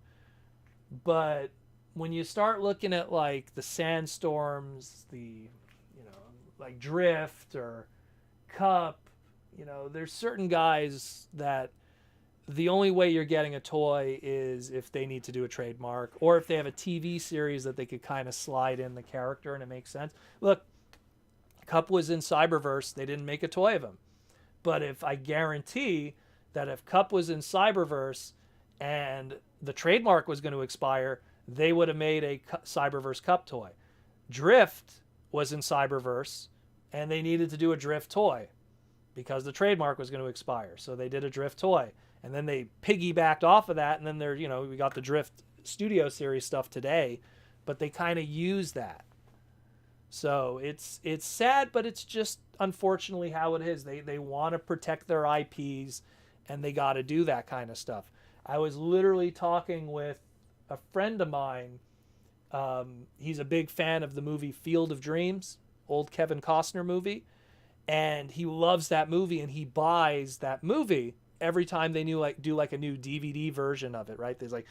But when you start looking at like the Sandstorms, the, you know, like Drift or Cup, you know, there's certain guys that the only way you're getting a toy is if they need to do a trademark or if they have a TV series that they could kind of slide in the character and it makes sense. Look, Cup was in Cyberverse. They didn't make a toy of him. But if I guarantee that if Cup was in Cyberverse and the trademark was going to expire, they would have made a Cyberverse Cup toy. Drift was in Cyberverse and they needed to do a Drift toy because the trademark was going to expire. So they did a Drift toy. And then they piggybacked off of that, and then you know, we got the Drift Studio Series stuff today, but they kind of use that. So it's sad, but it's just unfortunately how it is. They want to protect their IPs, and they got to do that kind of stuff. I was literally talking with a friend of mine. He's a big fan of the movie Field of Dreams, old Kevin Costner movie, and he loves that movie, and he buys that movie every time they do like a new DVD version of it, right? There's like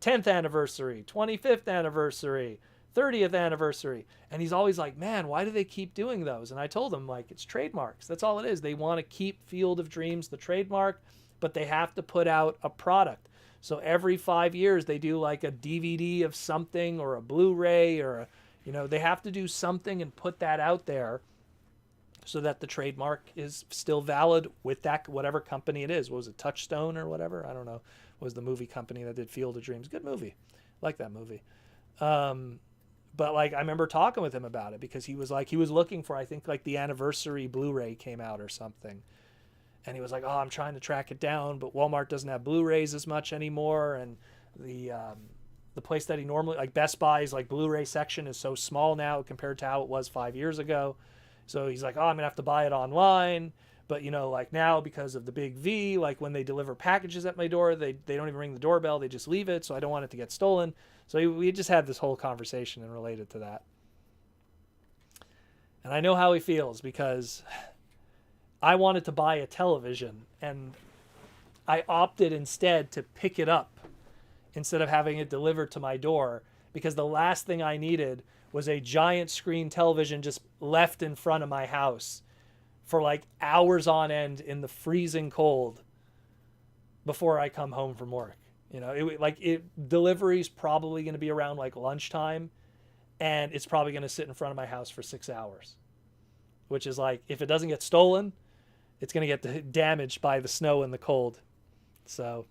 10th anniversary, 25th anniversary, 30th anniversary. And he's always like, man, why do they keep doing those? And I told him, like, it's trademarks. That's all it is. They want to keep Field of Dreams the trademark, but they have to put out a product. So every 5 years they do like a DVD of something or a Blu-ray or, you know, they have to do something and put that out there so that the trademark is still valid with that, whatever company it is. What was it, Touchstone or whatever? I don't know. What was the movie company that did Field of Dreams? Good movie. Like that movie. But like I remember talking with him about it because he was looking for, I think like the anniversary Blu-ray came out or something. And he was like, oh, I'm trying to track it down, but Walmart doesn't have Blu-rays as much anymore. And the place that he normally, like Best Buy's like Blu-ray section is so small now compared to how it was 5 years ago. So he's like, oh, I'm going to have to buy it online. But, you know, like now because of the big V, like when they deliver packages at my door, they don't even ring the doorbell. They just leave it. So I don't want it to get stolen. So we just had this whole conversation and related to that. And I know how he feels because I wanted to buy a television and I opted instead to pick it up instead of having it delivered to my door because the last thing I needed was a giant screen television just left in front of my house for like hours on end in the freezing cold before I come home from work. You know, delivery's probably going to be around like lunchtime and it's probably going to sit in front of my house for 6 hours, which is like, if it doesn't get stolen, it's going to get damaged by the snow and the cold. So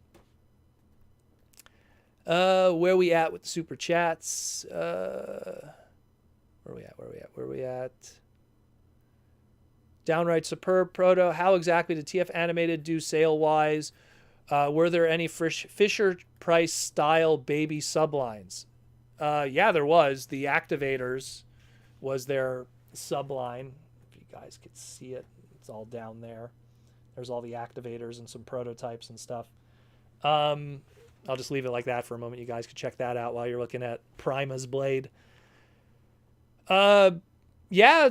where we at with the super chats? Where we at? Downright superb. Proto, how exactly did TF Animated do sale-wise? Were there any Fisher-Price style baby sublines? Yeah, there was. The Activators was their subline. If you guys could see it, it's all down there. There's all the Activators and some prototypes and stuff. I'll just leave it like that for a moment. You guys can check that out while you're looking at Prima's blade. Yeah,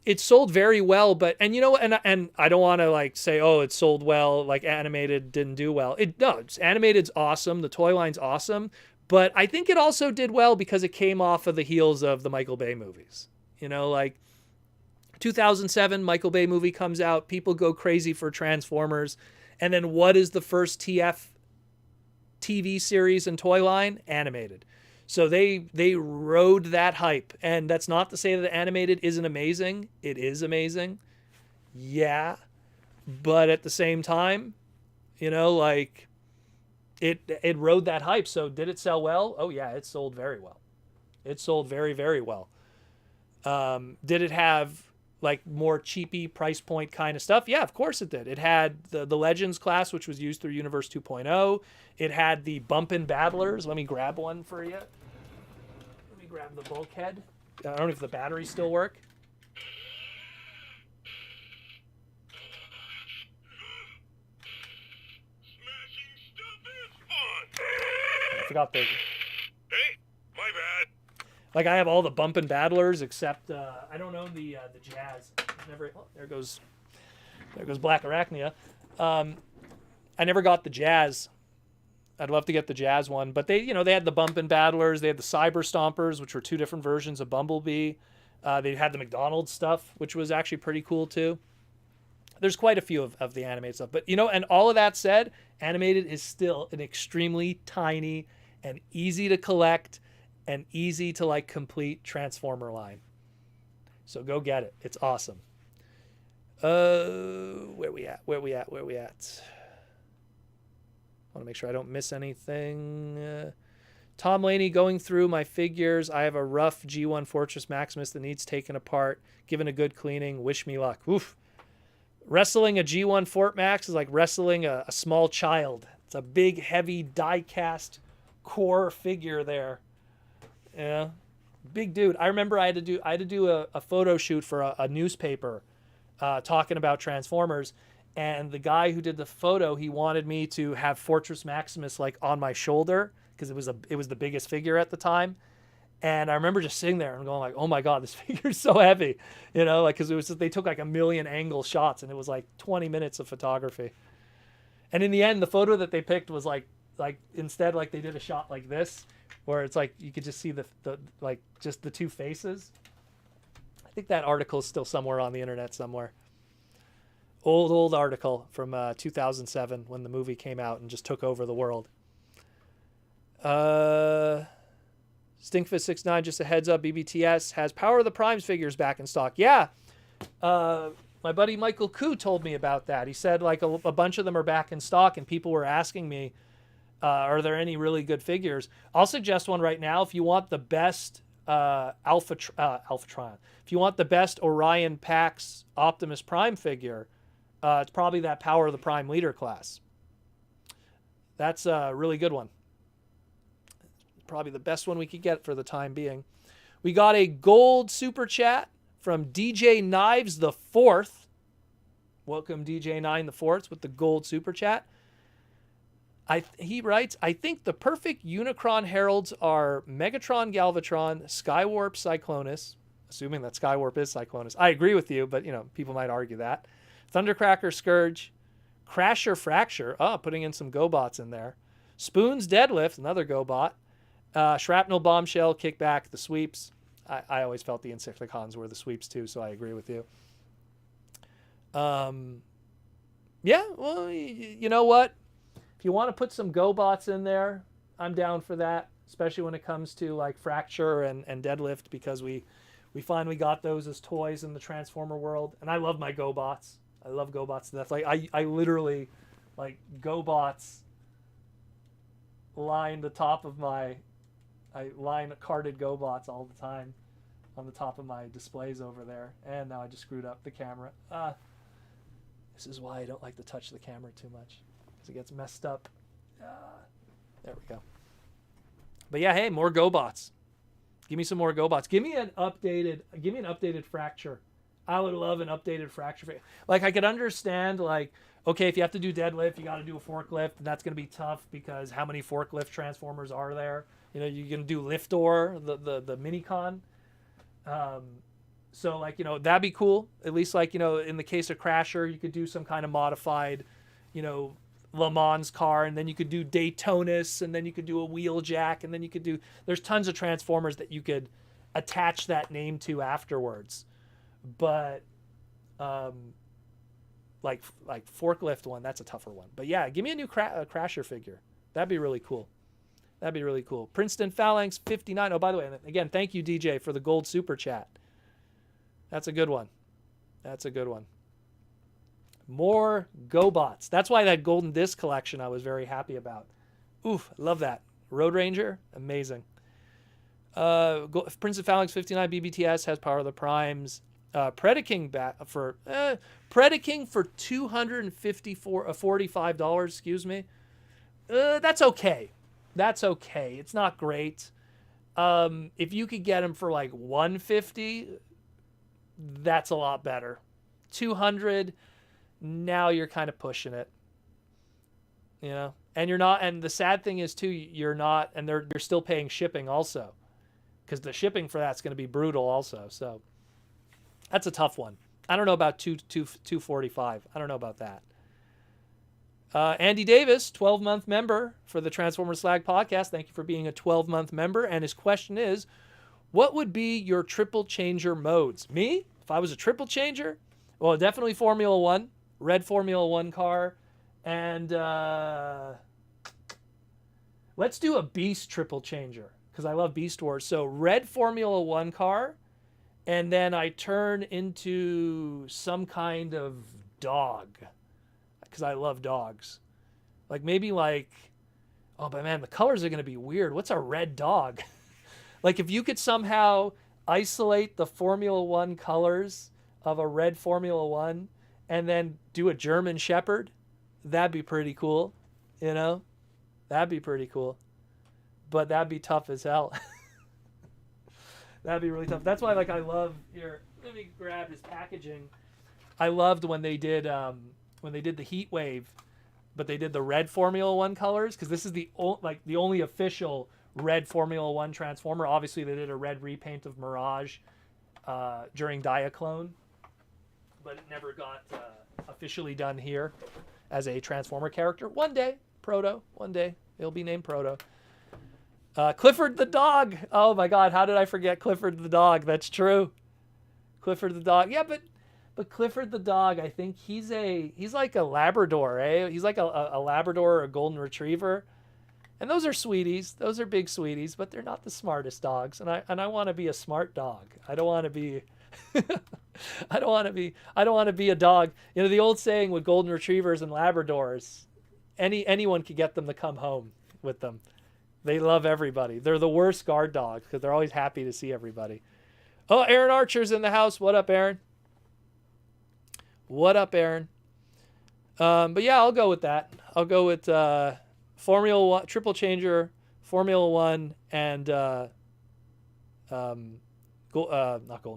it sold very well, but and you know, and I don't want to like say, oh, it sold well, like animated didn't do well. It does. Animated's awesome, the toy line's awesome, but I think it also did well because it came off of the heels of the Michael Bay movies. You know, like 2007 Michael Bay movie comes out, people go crazy for Transformers, and then what is the first TF TV series and toy line? Animated. So they rode that hype, and that's not to say that animated isn't amazing. It is amazing, yeah, but at the same time, you know, like it rode that hype. So did it sell well? Oh yeah, it sold very well. It sold very, very well. Did it have like more cheapy price point kind of stuff? Yeah, of course it did. It had the Legends class, which was used through Universe 2.0. It had the Bumpin' Battlers. Let me grab one for you. Let me grab the bulkhead. I don't know if the batteries still work. Smashing stuff is fun. I forgot the... Hey, my bad. Like, I have all the Bumpin' Battlers, except I don't own the Jazz. Never. Oh, there goes Black Arachnia. I never got the Jazz. I'd love to get the Jazz one, but they had the Bumpin' Battlers, they had the Cyber Stompers, which were two different versions of Bumblebee. They had the McDonald's stuff, which was actually pretty cool too. There's quite a few of the animated stuff, but and all of that said, animated is still an extremely tiny and easy to collect and easy to like complete Transformer line. So go get it. It's awesome. Where we at? I want to make sure I don't miss anything. Tom Laney, going through my figures. I have a rough G1 Fortress Maximus that needs taken apart. Given a good cleaning. Wish me luck. Oof. Wrestling a G1 Fort Max is like wrestling a small child. It's a big, heavy, die-cast core figure there. Yeah. Big dude. I remember I had to do a photo shoot for a newspaper talking about Transformers. And the guy who did the photo, he wanted me to have Fortress Maximus like on my shoulder because it was the biggest figure at the time. And I remember just sitting there and going like, "Oh my god, this figure is so heavy," like because they took like a million angle shots and it was like 20 minutes of photography. And in the end, the photo that they picked was like instead like they did a shot like this, where it's like you could just see the like just the two faces. I think that article is still somewhere on the internet somewhere. Old article from 2007 when the movie came out and just took over the world. Stinkfist69, just a heads up, BBTS has Power of the Primes figures back in stock. Yeah. My buddy Michael Koo told me about that. He said like a bunch of them are back in stock and people were asking me, are there any really good figures? I'll suggest one right now. If you want the best Alphatron, if you want the best Orion Pax Optimus Prime figure, it's probably that Power of the Prime leader class. That's a really good one. Probably the best one we could get for the time being. We got a gold super chat from DJ Knives the Fourth. Welcome DJ Nine the Fourth with the gold super chat. He writes, I think the perfect Unicron heralds are Megatron Galvatron, Skywarp Cyclonus, assuming that Skywarp is Cyclonus. I agree with you, but people might argue that. Thundercracker Scourge, Crasher Fracture, putting in some GoBots in there. Spoons Deadlift, another GoBot. Shrapnel Bombshell, Kickback, the sweeps. I always felt the Insecticons were the sweeps too, so I agree with you. Yeah, well, you know what? If you want to put some GoBots in there, I'm down for that, especially when it comes to like Fracture and Deadlift, because we finally got those as toys in the Transformer world. And I love my GoBots. I love GoBots to death. Like I literally like GoBots line the top of my... I line carded GoBots all the time on the top of my displays over there. And now I just screwed up the camera. This is why I don't like to touch the camera too much, because it gets messed up. There we go. But yeah, hey, more GoBots. Give me some more GoBots. Give me an updated Fracture. I would love an updated Fracture. Like, I could understand, like, Okay, if you have to do deadlift, you got to do a forklift, and that's going to be tough because how many forklift transformers are there? You know, you're going to do Liftor, the Minicon. So, like, you know, that'd be cool. At least, like, you know, in the case of Crasher, you could do some kind of modified, you know, Le Mans car, and then you could do Daytonus, and then you could do a Wheeljack, and then you could do... There's tons of Transformers that you could attach that name to afterwards. But... like forklift one, that's a tougher one. But yeah, give me a new Crasher figure. That'd be really cool. That'd be really cool. Princeton Phalanx 59. Oh, by the way, again, thank you, DJ, for the gold super chat. That's a good one. That's a good one. More GoBots. That's why that Golden Disc collection I was very happy about. Oof, love that. Road Ranger, amazing. Princeton Phalanx 59 BBTS has Power of the Primes. Predaking for $245, excuse me. That's okay. That's okay. It's not great. If you could get him for like $150, that's a lot better. $200, now you're kind of pushing it. You know, and you're not. And the sad thing is too, you're not, and you're still paying shipping also, because the shipping for that's going to be brutal also. So. That's a tough one. I don't know about 245. I don't know about that. Andy Davis, 12-month member for the Transformers Slag podcast. Thank you for being a 12-month member. And his question is, what would be your triple changer modes? Me? If I was a triple changer? Well, definitely Formula One. Red Formula One car. And let's do a Beast triple changer, because I love Beast Wars. So red Formula One car. And then I turn into some kind of dog, because I love dogs. Like maybe like, oh, but man, the colors are going to be weird. What's a red dog? Like if you could somehow isolate the Formula One colors of a red Formula One and then do a German Shepherd, that'd be pretty cool. You know, that'd be pretty cool. But that'd be tough as hell. That'd be really tough. That's why, like, I love here. Let me grab his packaging. I loved when they did the Heat Wave, but they did the red Formula One colors, because this is the only official red Formula One Transformer. Obviously, they did a red repaint of Mirage during Diaclone, but it never got officially done here as a Transformer character. One day, Proto. One day, it'll be named Proto. Clifford the dog. Oh my God, how did I forget Clifford the dog? That's true. Clifford the dog. Yeah, but Clifford the dog, I think he's like a Labrador, eh? He's like a Labrador or a Golden Retriever. And those are sweeties. Those are big sweeties, but they're not the smartest dogs. And I want to be a smart dog. I don't want to be I don't want to be a dog. You know, the old saying with Golden Retrievers and Labradors, anyone could get them to come home with them. They love everybody. They're the worst guard dogs because they're always happy to see everybody. Oh, Aaron Archer's in the house. What up, Aaron? What up, Aaron? But yeah, I'll go with that. I'll go with Formula One, Triple Changer, Formula One, and not Golden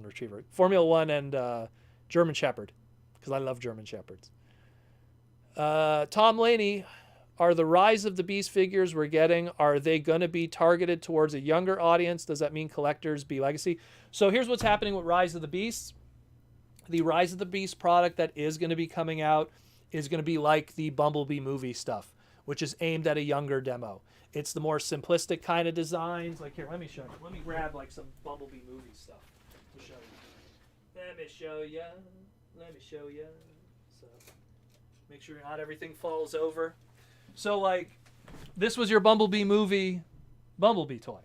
Retriever. Formula One and German Shepherd, because I love German Shepherds. Tom Laney. Are the Rise of the Beast figures we're getting, are they going to be targeted towards a younger audience? Does that mean collectors be legacy? So here's what's happening with Rise of the Beasts. The Rise of the Beast product that is going to be coming out is going to be like the Bumblebee movie stuff, which is aimed at a younger demo. It's the more simplistic kind of designs. Like here, let me show you. Let me grab like some Bumblebee movie stuff to show you. Let me show you. Let me show you. So make sure not everything falls over. So, like, this was your Bumblebee movie Bumblebee toy.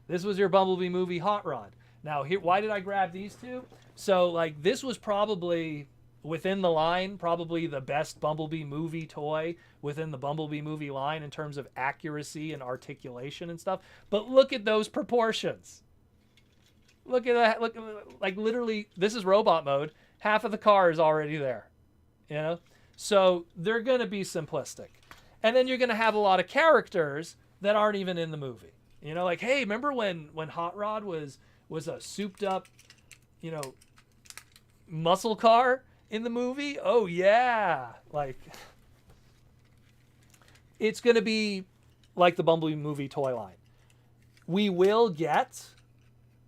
This was your Bumblebee movie Hot Rod. Now, here, why did I grab these two? So, like, this was probably, within the line, probably the best Bumblebee movie toy within the Bumblebee movie line in terms of accuracy and articulation and stuff. But look at those proportions. Look at that. Look, like, literally, this is robot mode. Half of the car is already there. You know? So, they're going to be simplistic. And then you're going to have a lot of characters that aren't even in the movie. You know, like, hey, remember when Hot Rod was a souped up, you know, muscle car? in the movie? Oh yeah. Like, it's going to be like the Bumblebee movie toy line. We will get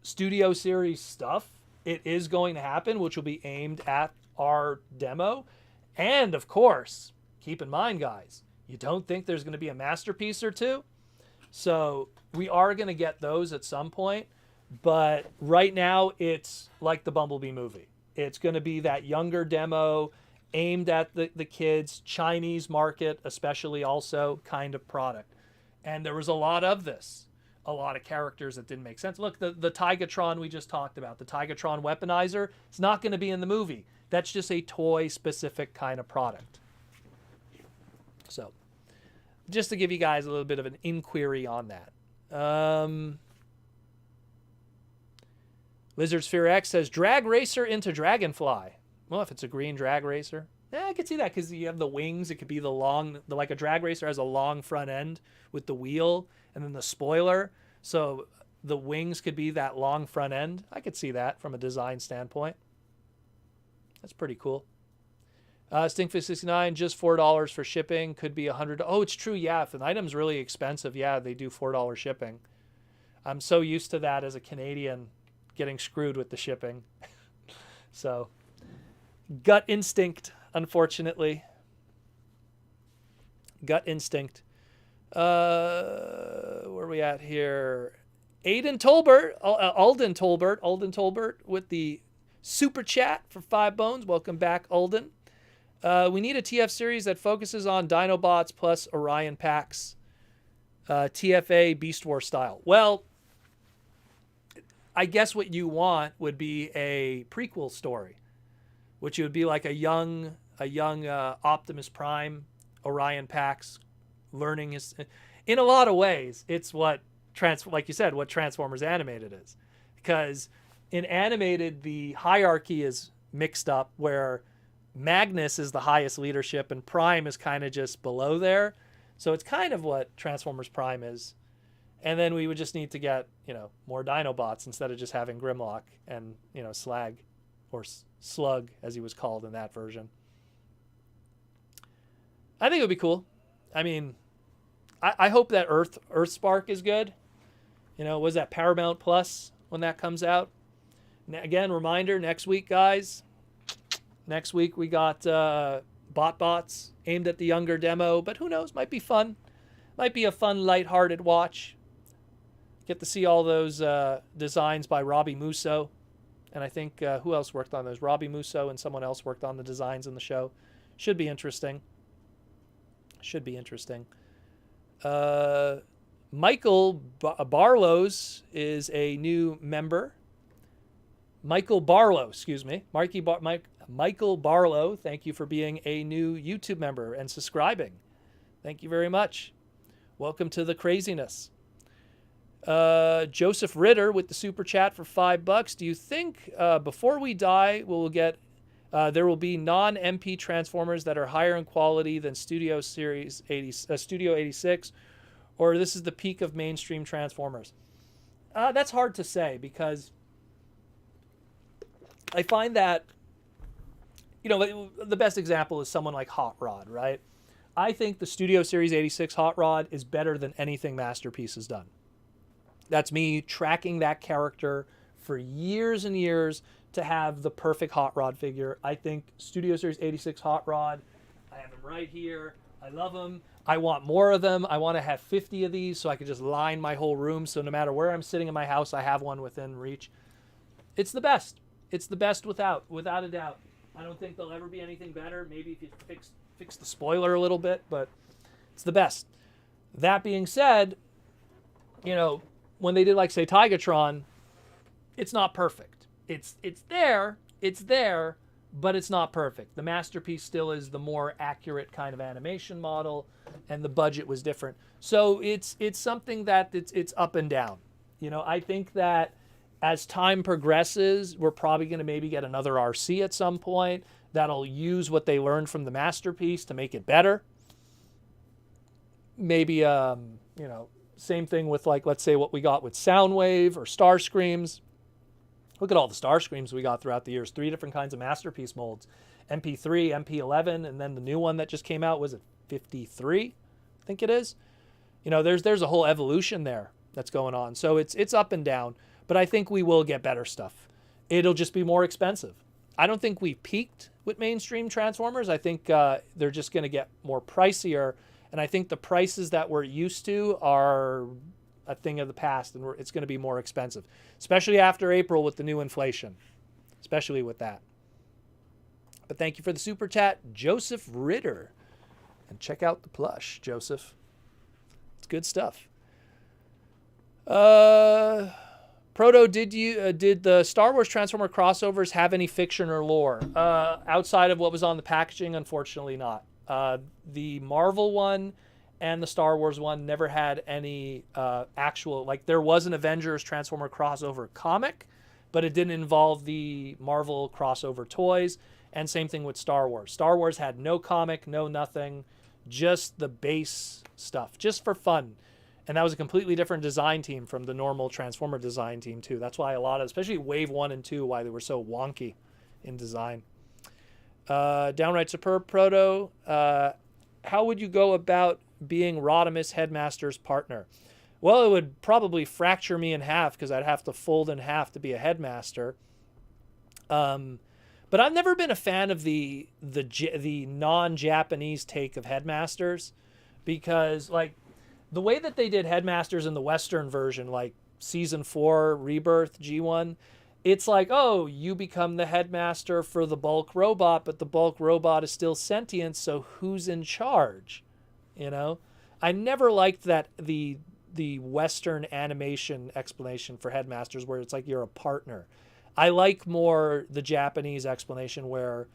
Studio Series stuff. It is going to happen, which will be aimed at our demo. And of course, keep in mind, guys, you don't think there's going to be a masterpiece or two? So we are going to get those at some point. But right now, it's like the Bumblebee movie. It's going to be that younger demo aimed at the kids, Chinese market, especially also kind of product. And there was a lot of this. A lot of characters that didn't make sense. Look, the Tigatron we just talked about, the Tigatron weaponizer, it's not going to be in the movie. That's just a toy-specific kind of product. So, just to give you guys a little bit of an inquiry on that. Lizard Sphere X says, drag racer into Dragonfly. Well, if it's a green drag racer, yeah, I could see that because you have the wings. It could be like a drag racer has a long front end with the wheel and then the spoiler. So the wings could be that long front end. I could see that from a design standpoint. That's pretty cool. Stinkfish69, just $4 for shipping. Could be $100. Oh, it's true. Yeah, if an item's really expensive, yeah, they do $4 shipping. I'm so used to that as a Canadian, getting screwed with the shipping. So, gut instinct, unfortunately. Gut instinct. Where are we at here? Alden Tolbert with the super chat for 5 bones. Welcome back, Alden. We need a TF series that focuses on Dinobots plus Orion packs. TFA Beast War style. Well, I guess what you want would be a prequel story, which would be like a young Optimus Prime, Orion Pax, learning his. In a lot of ways, it's what like you said, what Transformers Animated is, because in Animated the hierarchy is mixed up, where Magnus is the highest leadership and Prime is kind of just below there. So it's kind of what Transformers Prime is. And then we would just need to get, more Dinobots instead of just having Grimlock and, Slag, or Slug, as he was called in that version. I think it would be cool. I mean, I hope that Earthspark is good. Was that Paramount Plus when that comes out? Again, reminder, next week, guys. Next week we got BotBots aimed at the younger demo, but who knows? Might be fun. Might be a fun, lighthearted watch. Get to see all those designs by Robbie Musso. And I think, who else worked on those? Robbie Musso and someone else worked on the designs in the show. Should be interesting. Michael Barlow's is a new member. Michael Barlow, excuse me. Michael Barlow, thank you for being a new YouTube member and subscribing. Thank you very much. Welcome to the craziness. Joseph Ritter with the super chat for $5. Do you think before we die we'll get there will be non-MP Transformers that are higher in quality than Studio 86, or this is the peak of mainstream Transformers? That's hard to say, because I find that the best example is someone like Hot Rod, right? I think the Studio Series 86 Hot Rod is better than anything Masterpiece has done. That's me tracking that character for years and years to have the perfect Hot Rod figure. I think Studio Series 86 Hot Rod, I have him right here. I love him. I want more of them. I want to have 50 of these so I can just line my whole room, so no matter where I'm sitting in my house, I have one within reach. It's the best. It's the best without a doubt. I don't think there'll ever be anything better. Maybe if you fix the spoiler a little bit, but it's the best. That being said, when they did, like, say, Tigatron, it's not perfect. It's there, but it's not perfect. The Masterpiece still is the more accurate kind of animation model, and the budget was different. So it's something that it's up and down. I think that as time progresses, we're probably going to maybe get another RC at some point that'll use what they learned from the Masterpiece to make it better. Maybe, same thing with, like, let's say what we got with Soundwave or Starscreams. Look at all the Starscreams we got throughout the years. 3 different kinds of Masterpiece molds. MP3, MP11, and then the new one that just came out was at 53, I think it is. You know, there's a whole evolution there that's going on. So it's up and down, but I think we will get better stuff. It'll just be more expensive. I don't think we've peaked with mainstream Transformers. I think they're just going to get more pricier, and I think the prices that we're used to are a thing of the past, and it's going to be more expensive, especially after April with the new inflation, especially with that. But thank you for the super chat, Joseph Ritter. And check out the plush, Joseph. It's good stuff. Proto, did the Star Wars Transformer crossovers have any fiction or lore? Outside of what was on the packaging, unfortunately not. The Marvel one and the Star Wars one never had any actual, like there was an Avengers Transformer crossover comic, but it didn't involve the Marvel crossover toys. And same thing with Star Wars. Star Wars had no comic, no nothing, just the base stuff, just for fun. And that was a completely different design team from the normal Transformer design team too. That's why a lot of, especially Wave 1 and 2, why they were so wonky in design. Downright Superb Proto, how would you go about being Rodimus Headmaster's partner? Well, it would probably fracture me in half because I'd have to fold in half to be a headmaster. But I've never been a fan of the non-Japanese take of headmasters, because like the way that they did headmasters in the Western version, like season 4 Rebirth G1, it's like, oh, you become the headmaster for the bulk robot, but the bulk robot is still sentient, so who's in charge? You know, I never liked that the Western animation explanation for headmasters where it's like you're a partner. I like more the Japanese explanation where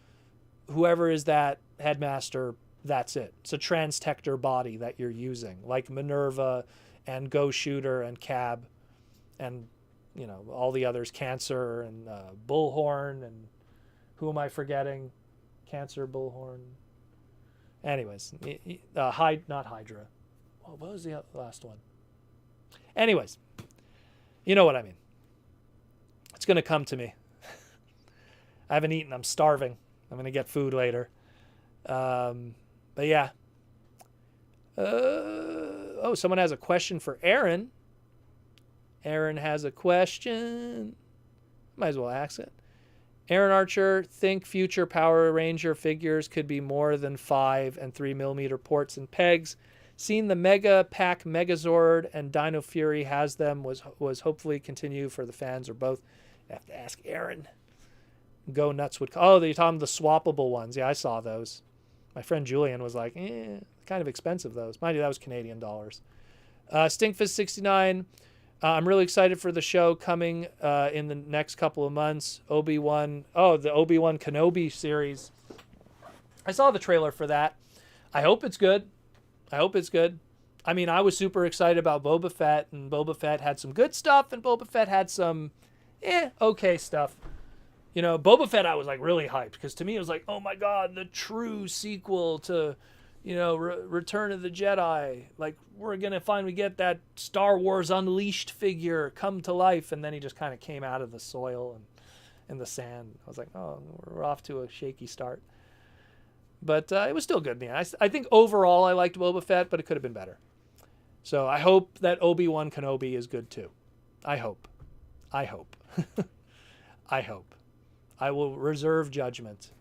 whoever is that headmaster, that's it. It's a transtector body that you're using, like Minerva and Go Shooter and Cab and, you know, all the others, Cancer and Bullhorn, and who am I forgetting? Cancer, Bullhorn. Anyways, not Hydra. What was the last one? Anyways, you know what I mean. It's going to come to me. I haven't eaten. I'm starving. I'm going to get food later. But yeah. Oh, someone has a question for Aaron. Aaron has a question. Might as well ask it. Aaron Archer, think future Power Ranger figures could be more than 5 and 3mm ports and pegs. Seen the Mega Pack Megazord and Dino Fury has them. Was hopefully continue for the fans or both. I have to ask Aaron. Go Nuts would... Oh, you're talking the swappable ones. Yeah, I saw those. My friend Julian was like, kind of expensive, those. Mind you, that was Canadian dollars. Stinkfist69. I'm really excited for the show coming in the next couple of months. Obi-Wan... Oh, the Obi-Wan Kenobi series. I saw the trailer for that. I hope it's good. I mean, I was super excited about Boba Fett, and Boba Fett had some good stuff, and Boba Fett had some okay stuff. You know, Boba Fett I was like really hyped, because to me it was like, oh my god, the true sequel to, you know, Return of the Jedi. Like, we're going to finally get that Star Wars Unleashed figure come to life, and then he just kind of came out of the soil and in the sand. I was like, oh, we're off to a shaky start. But it was still good in the end. I think overall I liked Boba Fett, but it could have been better. So I hope that Obi-Wan Kenobi is good too. I hope. I hope. I will reserve judgment.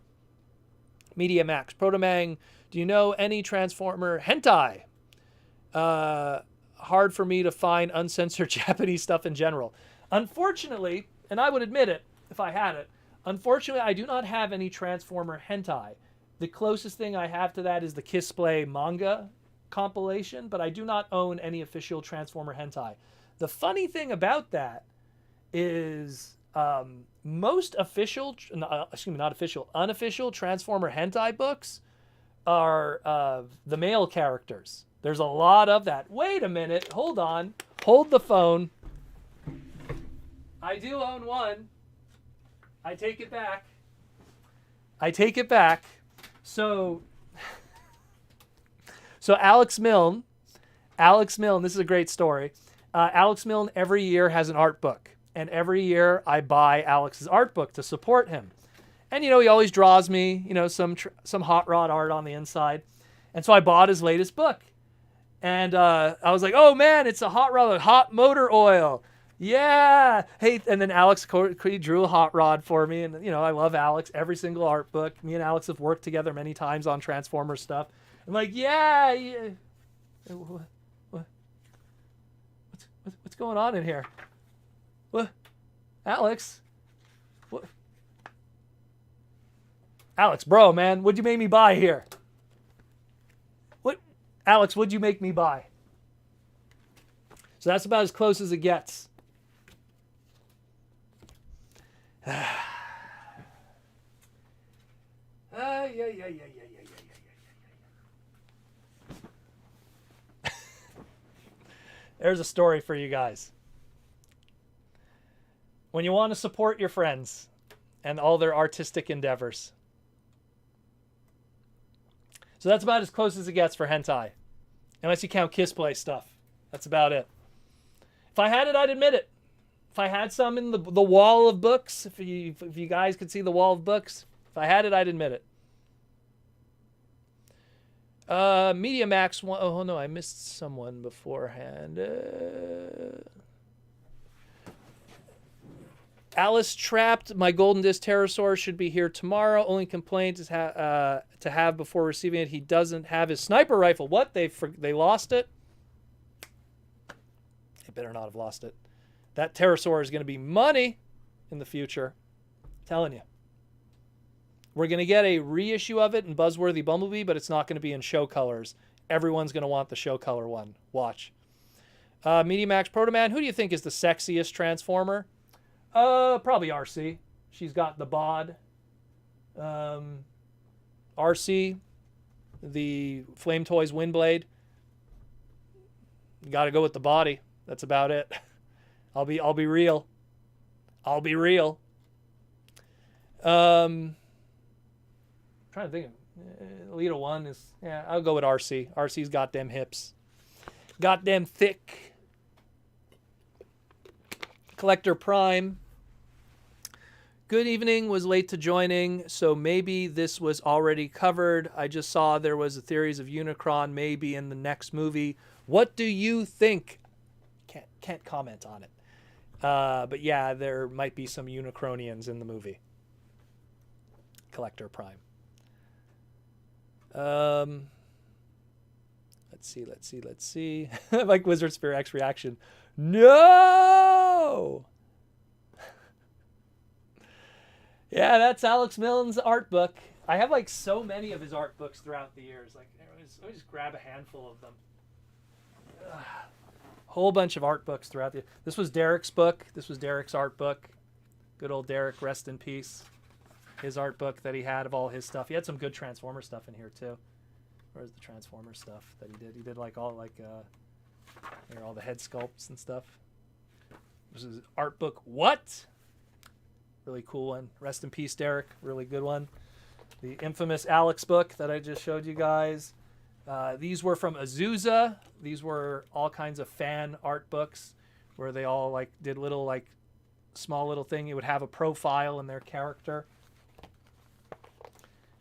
Media Max. Protomang, do you know any Transformer hentai? Hard for me to find uncensored Japanese stuff in general. Unfortunately, and I would admit it if I had it, unfortunately I do not have any Transformer hentai. The closest thing I have to that is the Kissplay manga compilation, but I do not own any official Transformer hentai. The funny thing about that is most official, unofficial Transformer hentai books are the male characters. There's a lot of that. Wait a minute. Hold on. Hold the phone. I do own one. I take it back. So Alex Milne, this is a great story. Alex Milne every year has an art book. And every year I buy Alex's art book to support him. And, he always draws me, some hot rod art on the inside. And so I bought his latest book. And I was like, oh, man, it's a hot rod, hot motor oil. Yeah. Hey, and then Alex drew a hot rod for me. And, I love Alex. Every single art book. Me and Alex have worked together many times on Transformer stuff. I'm like, yeah. What's going on in here? What? Alex? What? Alex, bro, man, what'd you make me buy here? What? Alex, what'd you make me buy? So that's about as close as it gets. There's a story for you guys. When you want to support your friends and all their artistic endeavors. So that's about as close as it gets for hentai. Unless you count kiss play stuff. That's about it. If I had it, I'd admit it. If I had some in the wall of books, if you guys could see the wall of books, if I had it, I'd admit it. Media Max. Oh no, I missed someone beforehand. Alice trapped. My Golden Disc Pterosaur should be here tomorrow. Only complaint is to have before receiving it. He doesn't have his sniper rifle. What? They lost it? They better not have lost it. That Pterosaur is going to be money in the future. I'm telling you. We're going to get a reissue of it in Buzzworthy Bumblebee, but it's not going to be in show colors. Everyone's going to want the show color one. Watch. Media Max Protoman. Who do you think is the sexiest Transformer? Probably RC. She's got the bod. RC, the Flame Toys Windblade. You got to go with the body. That's about it. I'll be real. I'll be real. Trying to think. Little one is, yeah, I'll go with RC. RC's got them hips. Got them thick. Collector Prime. Good evening, was late to joining, so maybe this was already covered. I just saw there was a theories of Unicron maybe in the next movie. What do you think? Can't comment on it. But yeah, there might be some Unicronians in the movie. Collector Prime. Let's see. Like Wizard Spear X reaction. No! Yeah, that's Alex Milne's art book. I have like so many of his art books throughout the years. Like, let me just grab a handful of them. Whole bunch of art books throughout the. This was Derek's book. This was Derek's art book. Good old Derek, rest in peace. His art book that he had of all his stuff. He had some good Transformer stuff in here too. Where's the Transformer stuff that he did? He did like all all the head sculpts and stuff. This is art book. What? Really cool one. Rest in peace, Derek. Really good one. The infamous Alex book that I just showed you guys. These were from Azusa. These were all kinds of fan art books where they all like did little like small little thing. You would have a profile in their character.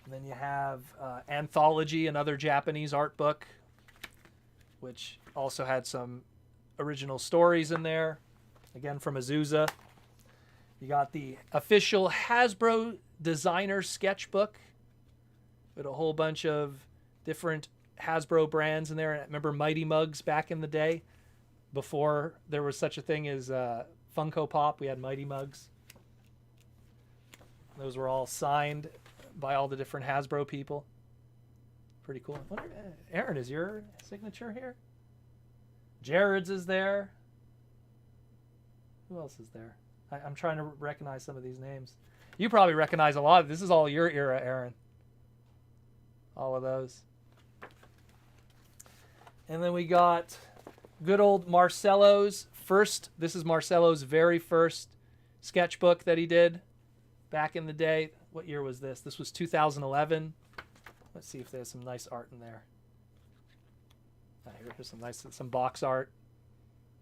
And then you have Anthology, another Japanese art book, which also had some original stories in there. Again, from Azusa. You got the official Hasbro designer sketchbook with a whole bunch of different Hasbro brands in there. Remember Mighty Mugs back in the day? Before there was such a thing as Funko Pop, we had Mighty Mugs. Those were all signed by all the different Hasbro people. Pretty cool. Aaron, is your signature here? Jared's is there. Who else is there? I'm trying to recognize some of these names. You probably recognize a lot. This is all your era, Aaron. All of those. And then we got good old Marcelo's first. This is Marcelo's very first sketchbook that he did back in the day. What year was this? This was 2011. Let's see if there's some nice art in there. Here's some box art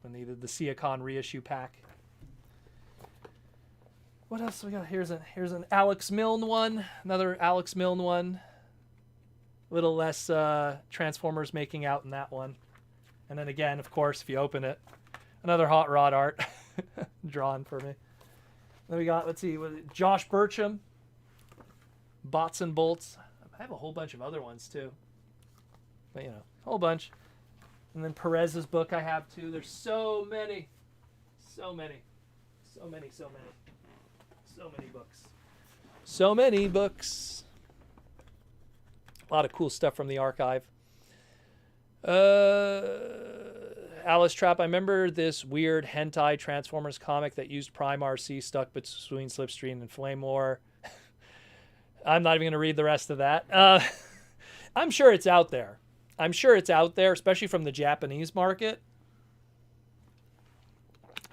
when they did the Siacon reissue pack. What else we got? Here's an Alex Milne one. Another Alex Milne one. A little less Transformers making out in that one. And then again, of course, if you open it, another Hot Rod art drawn for me. Then we got, let's see, Josh Burcham, Bots and Bolts. I have a whole bunch of other ones too. But, you know, a whole bunch. And then Perez's book I have too. There's so many. So many. So many, so many. So many books. So many books. A lot of cool stuff from the archive. Alice Trap, I remember this weird hentai Transformers comic that used Prime RC stuck between Slipstream and Flame War. I'm not even going to read the rest of that. I'm sure it's out there. I'm sure it's out there, especially from the Japanese market.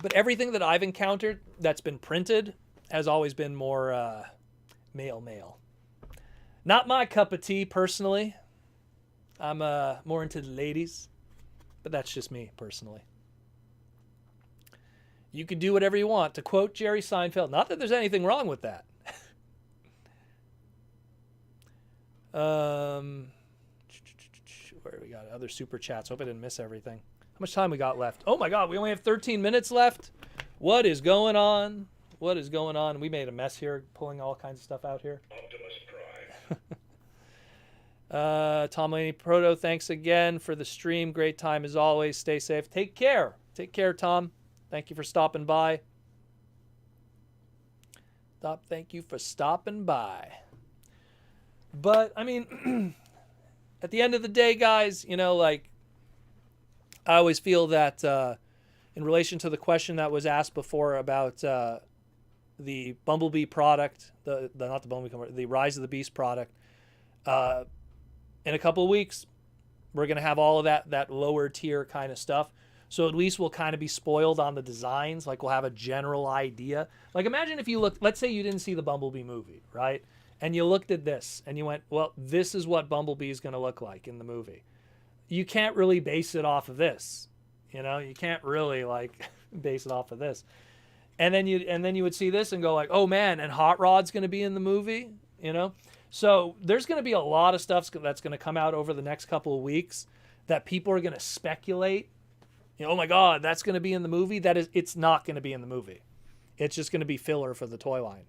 But everything that I've encountered that's been printed has always been more male. Not my cup of tea, personally. I'm more into the ladies. But that's just me, personally. You can do whatever you want. To quote Jerry Seinfeld, not that there's anything wrong with that. Where we got other super chats? Hope I didn't miss everything. How much time we got left? Oh my God, we only have 13 minutes left. What is going on? What is going on? We made a mess here, pulling all kinds of stuff out here. Optimus Prime. Tom Laney Proto, thanks again for the stream. Great time as always. Stay safe. Take care. Take care, Tom. Thank you for stopping by. Thank you for stopping by. But, I mean, at the end of the day, guys, you know, like, I always feel that in relation to the question that was asked before about the Bumblebee product, not the Bumblebee, the Rise of the Beast product, in a couple of weeks, we're going to have all of that lower tier kind of stuff. So at least we'll kind of be spoiled on the designs. Like, we'll have a general idea. Like, imagine if you look, let's say you didn't see the Bumblebee movie, right? And you looked at this and you went, well, this is what Bumblebee is going to look like in the movie. You can't really base it off of this. You know, you can't really, like, base it off of this. And then you would see this and go like, oh man, and Hot Rod's going to be in the movie, you know? So there's going to be a lot of stuff that's going to come out over the next couple of weeks that people are going to speculate. You know, oh my God, that's going to be in the movie. It's not going to be in the movie. It's just going to be filler for the toy line.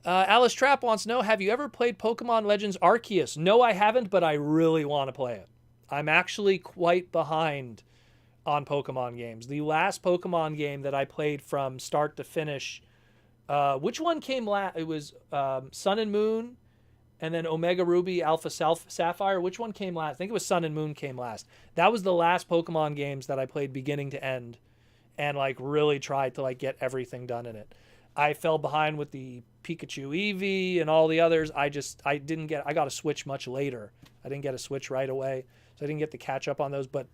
Alice Trapp wants to know, have you ever played Pokemon Legends Arceus? No, I haven't, but I really want to play it. I'm actually quite behind on Pokemon games. The last Pokemon game that I played from start to finish, which one came last? It was Sun and Moon, and then Omega Ruby, Alpha Sapphire. Which one came last? I think it was Sun and Moon came last. That was the last Pokemon games that I played beginning to end, and like really tried to like get everything done in it. I fell behind with the Pikachu Eevee and all the others. I got a Switch much later. I didn't get a Switch right away, so I didn't get to catch up on those. But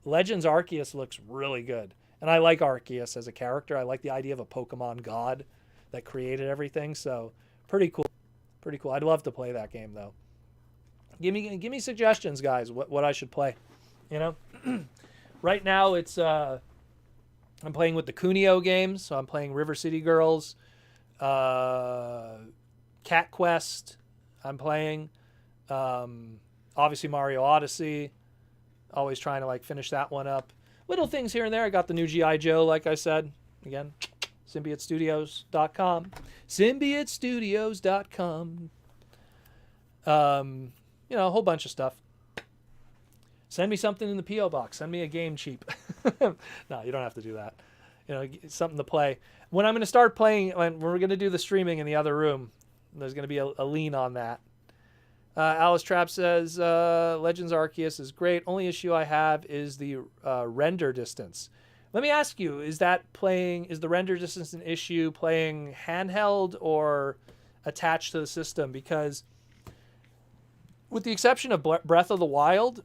Legends Arceus looks really good. And I like Arceus as a character. I like the idea of a Pokemon god that created everything. So pretty cool. Pretty cool. I'd love to play that game though. Give me suggestions, guys, what I should play. You know? Right now it's I'm playing with the Kunio games, so I'm playing River City Girls, Cat Quest, I'm playing, obviously Mario Odyssey, always trying to like finish that one up. Little things here and there. I got the new G.I. Joe, like I said, again, symbiotestudios.com, symbiotestudios.com, you know, a whole bunch of stuff. Send me something in the P.O. box. Send me a game cheap. No, you don't have to do that. You know, something to play. When I'm going to start playing, when we're going to do the streaming in the other room, there's going to be a lean on that. Alice Trapp says, Legends Arceus is great. Only issue I have is the render distance. Let me ask you, is the render distance an issue playing handheld or attached to the system? Because with the exception of Breath of the Wild,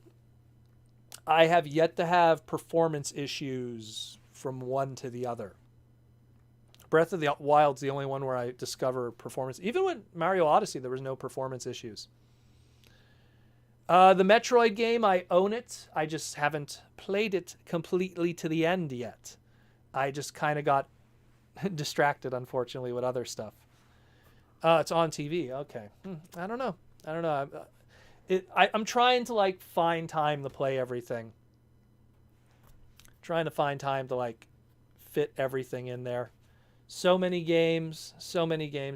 I have yet to have performance issues from one to the other. Breath of the Wild's the only one where I discover performance. Even with Mario Odyssey, there was no performance issues. The Metroid game, I own it. I just haven't played it completely to the end yet. I just kind of got distracted, unfortunately, with other stuff. It's on TV. Okay. I don't know. I'm trying to like find time to play everything. Trying to find time to like fit everything in there. So many games.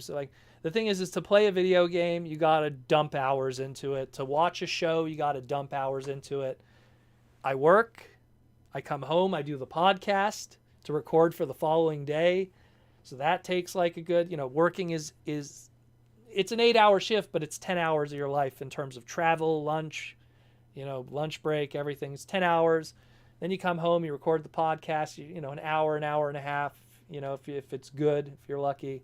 Like the thing is to play a video game, you gotta dump hours into it. To watch a show, you gotta dump hours into it. I work. I come home. I do the podcast to record for the following day. So that takes like a good, working is it's an 8-hour shift, but it's 10 hours of your life in terms of travel, lunch, lunch break, everything. It's 10 hours. Then you come home, you record the podcast, an hour and a half, if it's good, if you're lucky.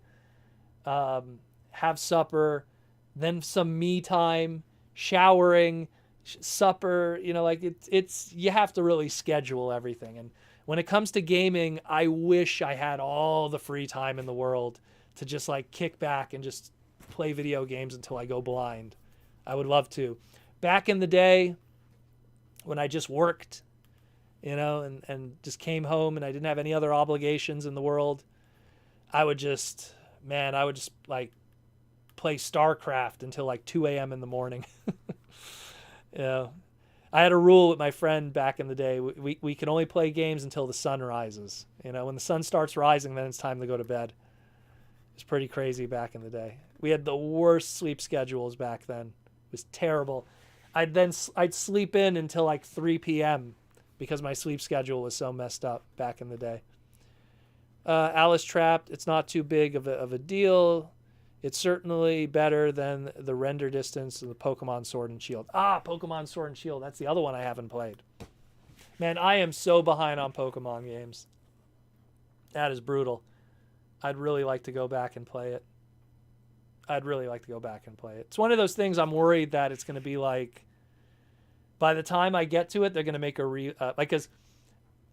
Have supper, then some me time, showering, supper, it's you have to really schedule everything. And when it comes to gaming, I wish I had all the free time in the world to just like kick back and just play video games until I go blind. I would love to. Back in the day when I just worked, and just came home and I didn't have any other obligations in the world, I would just like play StarCraft until like 2 a.m. in the morning. I had a rule with my friend back in the day. We can only play games until the sun rises. When the sun starts rising, then it's time to go to bed. It's pretty crazy back in the day. We had the worst sleep schedules back then. It was terrible. I'd sleep in until like 3 p.m. because my sleep schedule was so messed up back in the day. Alice Trapped, it's not too big of a deal. It's certainly better than the render distance of the Pokemon Sword and Shield. Pokemon Sword and Shield. That's the other one I haven't played. Man, I am so behind on Pokemon games. That is brutal. I'd really like to go back and play it. It's one of those things I'm worried that it's going to be like, by the time I get to it, they're going to make because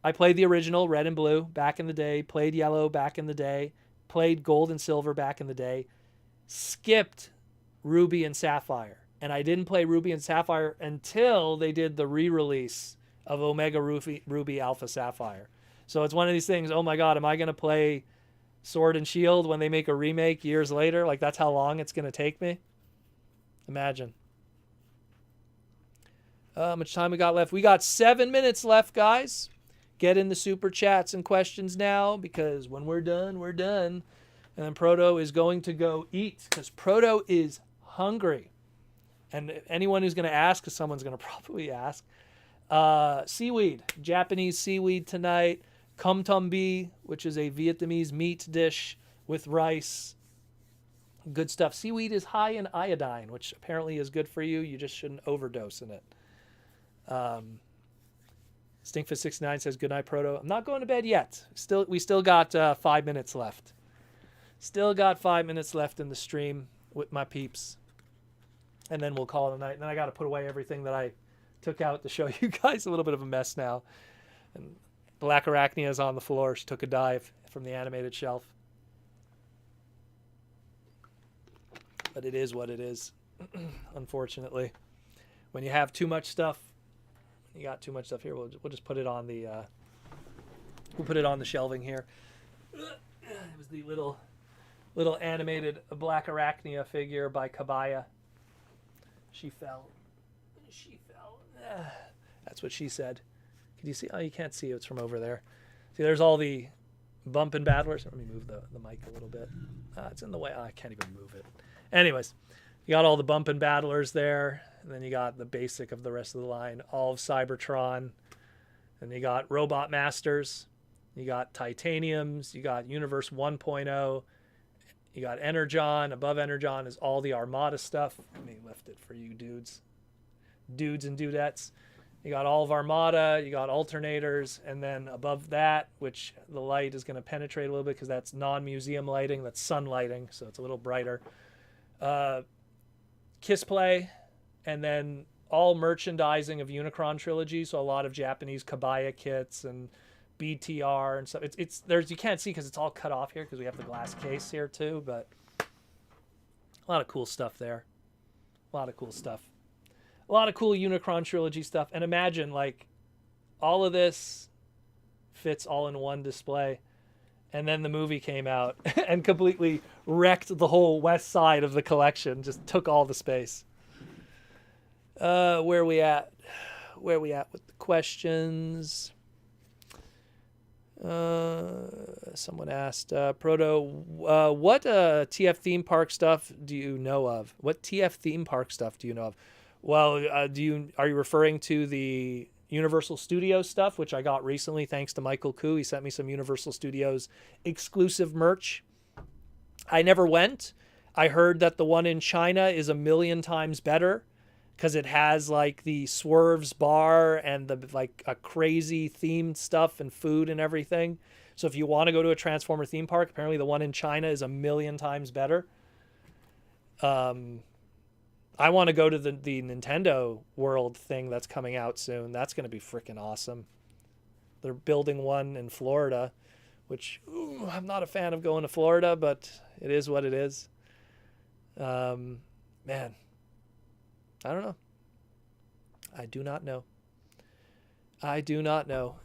I played the original Red and Blue back in the day, played Yellow back in the day, played Gold and Silver back in the day, skipped Ruby and Sapphire. And I didn't play Ruby and Sapphire until they did the re-release of Omega Ruby Alpha Sapphire. So it's one of these things, oh my God, am I going to play Sword and Shield when they make a remake years later? Like, that's how long it's going to take me? Imagine. How much time we got left? We got 7 minutes left, guys. Get in the super chats and questions now, because when we're done, we're done. And then Proto is going to go eat, because Proto is hungry. And anyone who's going to ask, because someone's going to probably ask, seaweed, Japanese seaweed tonight. Kum tum bi, which is a Vietnamese meat dish with rice. Good stuff. Seaweed is high in iodine, which apparently is good for you. You just shouldn't overdose in it. Stinkfist69 says, good night, Proto. I'm not going to bed yet. We still got 5 minutes left. Still got 5 minutes left in the stream with my peeps. And then we'll call it a night. And then I got to put away everything that I took out to show you guys. A little bit of a mess now. And Black Arachnia is on the floor. She took a dive from the animated shelf. But it is what it is, unfortunately. When you have too much stuff, you got too much stuff here. We'll just put it on the shelving here. It was the little animated Black Arachnia figure by Kabaya. She fell. That's what she said. Can you see? Oh, you can't see it. It's from over there. See, there's all the bump and battlers. Let me move the mic a little bit. It's in the way. I can't even move it. Anyways, you got all the bump and battlers there. And then you got the basic of the rest of the line. All of Cybertron. And you got Robot Masters. You got Titaniums. You got Universe 1.0. You got Energon. Above Energon is all the Armada stuff. Let me lift it for you dudes. Dudes and dudettes. You got all of Armada, you got alternators, and then above that, which the light is going to penetrate a little bit because that's non-museum lighting, that's sun lighting, so it's a little brighter. Kiss Play, and then all merchandising of Unicron Trilogy, so a lot of Japanese Kabaya kits and BTR and stuff. There's you can't see because it's all cut off here because we have the glass case here too, but a lot of cool stuff there. A lot of cool stuff. A lot of cool Unicron Trilogy stuff. And imagine, like, all of this fits all in one display. And then the movie came out and completely wrecked the whole west side of the collection. Just took all the space. Where are we at? Where are we at with the questions? Someone asked, Proto, what TF theme park stuff do you know of? What TF theme park stuff do you know of? Well, are you referring to the Universal Studios stuff, which I got recently thanks to Michael Koo? He sent me some Universal Studios exclusive merch. I never went. I heard that the one in China is 1,000,000 times better because it has like the Swerves bar and the like a crazy themed stuff and food and everything. So if you want to go to a Transformer theme park, apparently the one in China is 1,000,000 times better. I want to go to the Nintendo World thing that's coming out soon. That's going to be freaking awesome. They're building one in Florida, which I'm not a fan of going to Florida, but it is what it is. Man, I don't know. I do not know. I do not know.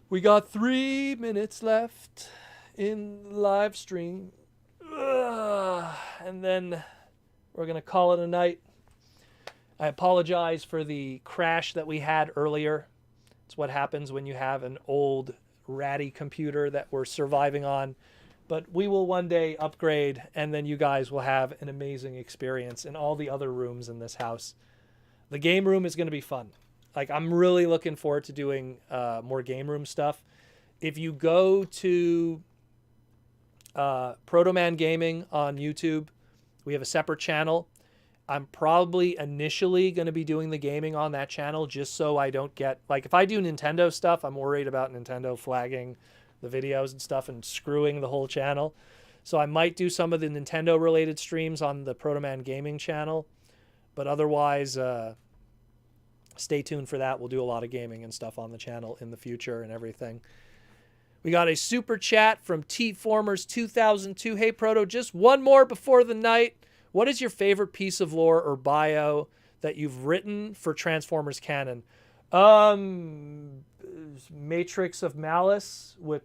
We got 3 minutes left in the live stream. And then we're going to call it a night. I apologize for the crash that we had earlier. It's what happens when you have an old ratty computer that we're surviving on. But we will one day upgrade, and then you guys will have an amazing experience in all the other rooms in this house. The game room is going to be fun. Like, I'm really looking forward to doing more game room stuff. If you go to Proto Man Gaming on YouTube, we have a separate channel. I'm probably initially going to be doing the gaming on that channel just so I don't get... Like, if I do Nintendo stuff, I'm worried about Nintendo flagging the videos and stuff and screwing the whole channel. So I might do some of the Nintendo-related streams on the Proto Man Gaming channel. But otherwise, stay tuned for that. We'll do a lot of gaming and stuff on the channel in the future and everything. We got a super chat from T-Formers2002. Hey, Proto, just one more before the night. What is your favorite piece of lore or bio that you've written for Transformers canon? Matrix of Malice with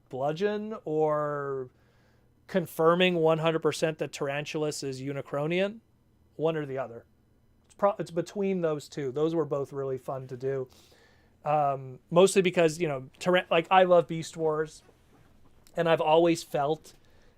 Bludgeon, or confirming 100% that Tarantulas is Unicronian. One or the other. It's between those two. Those were both really fun to do. Mostly because, you know, like, I love Beast Wars, and I've always felt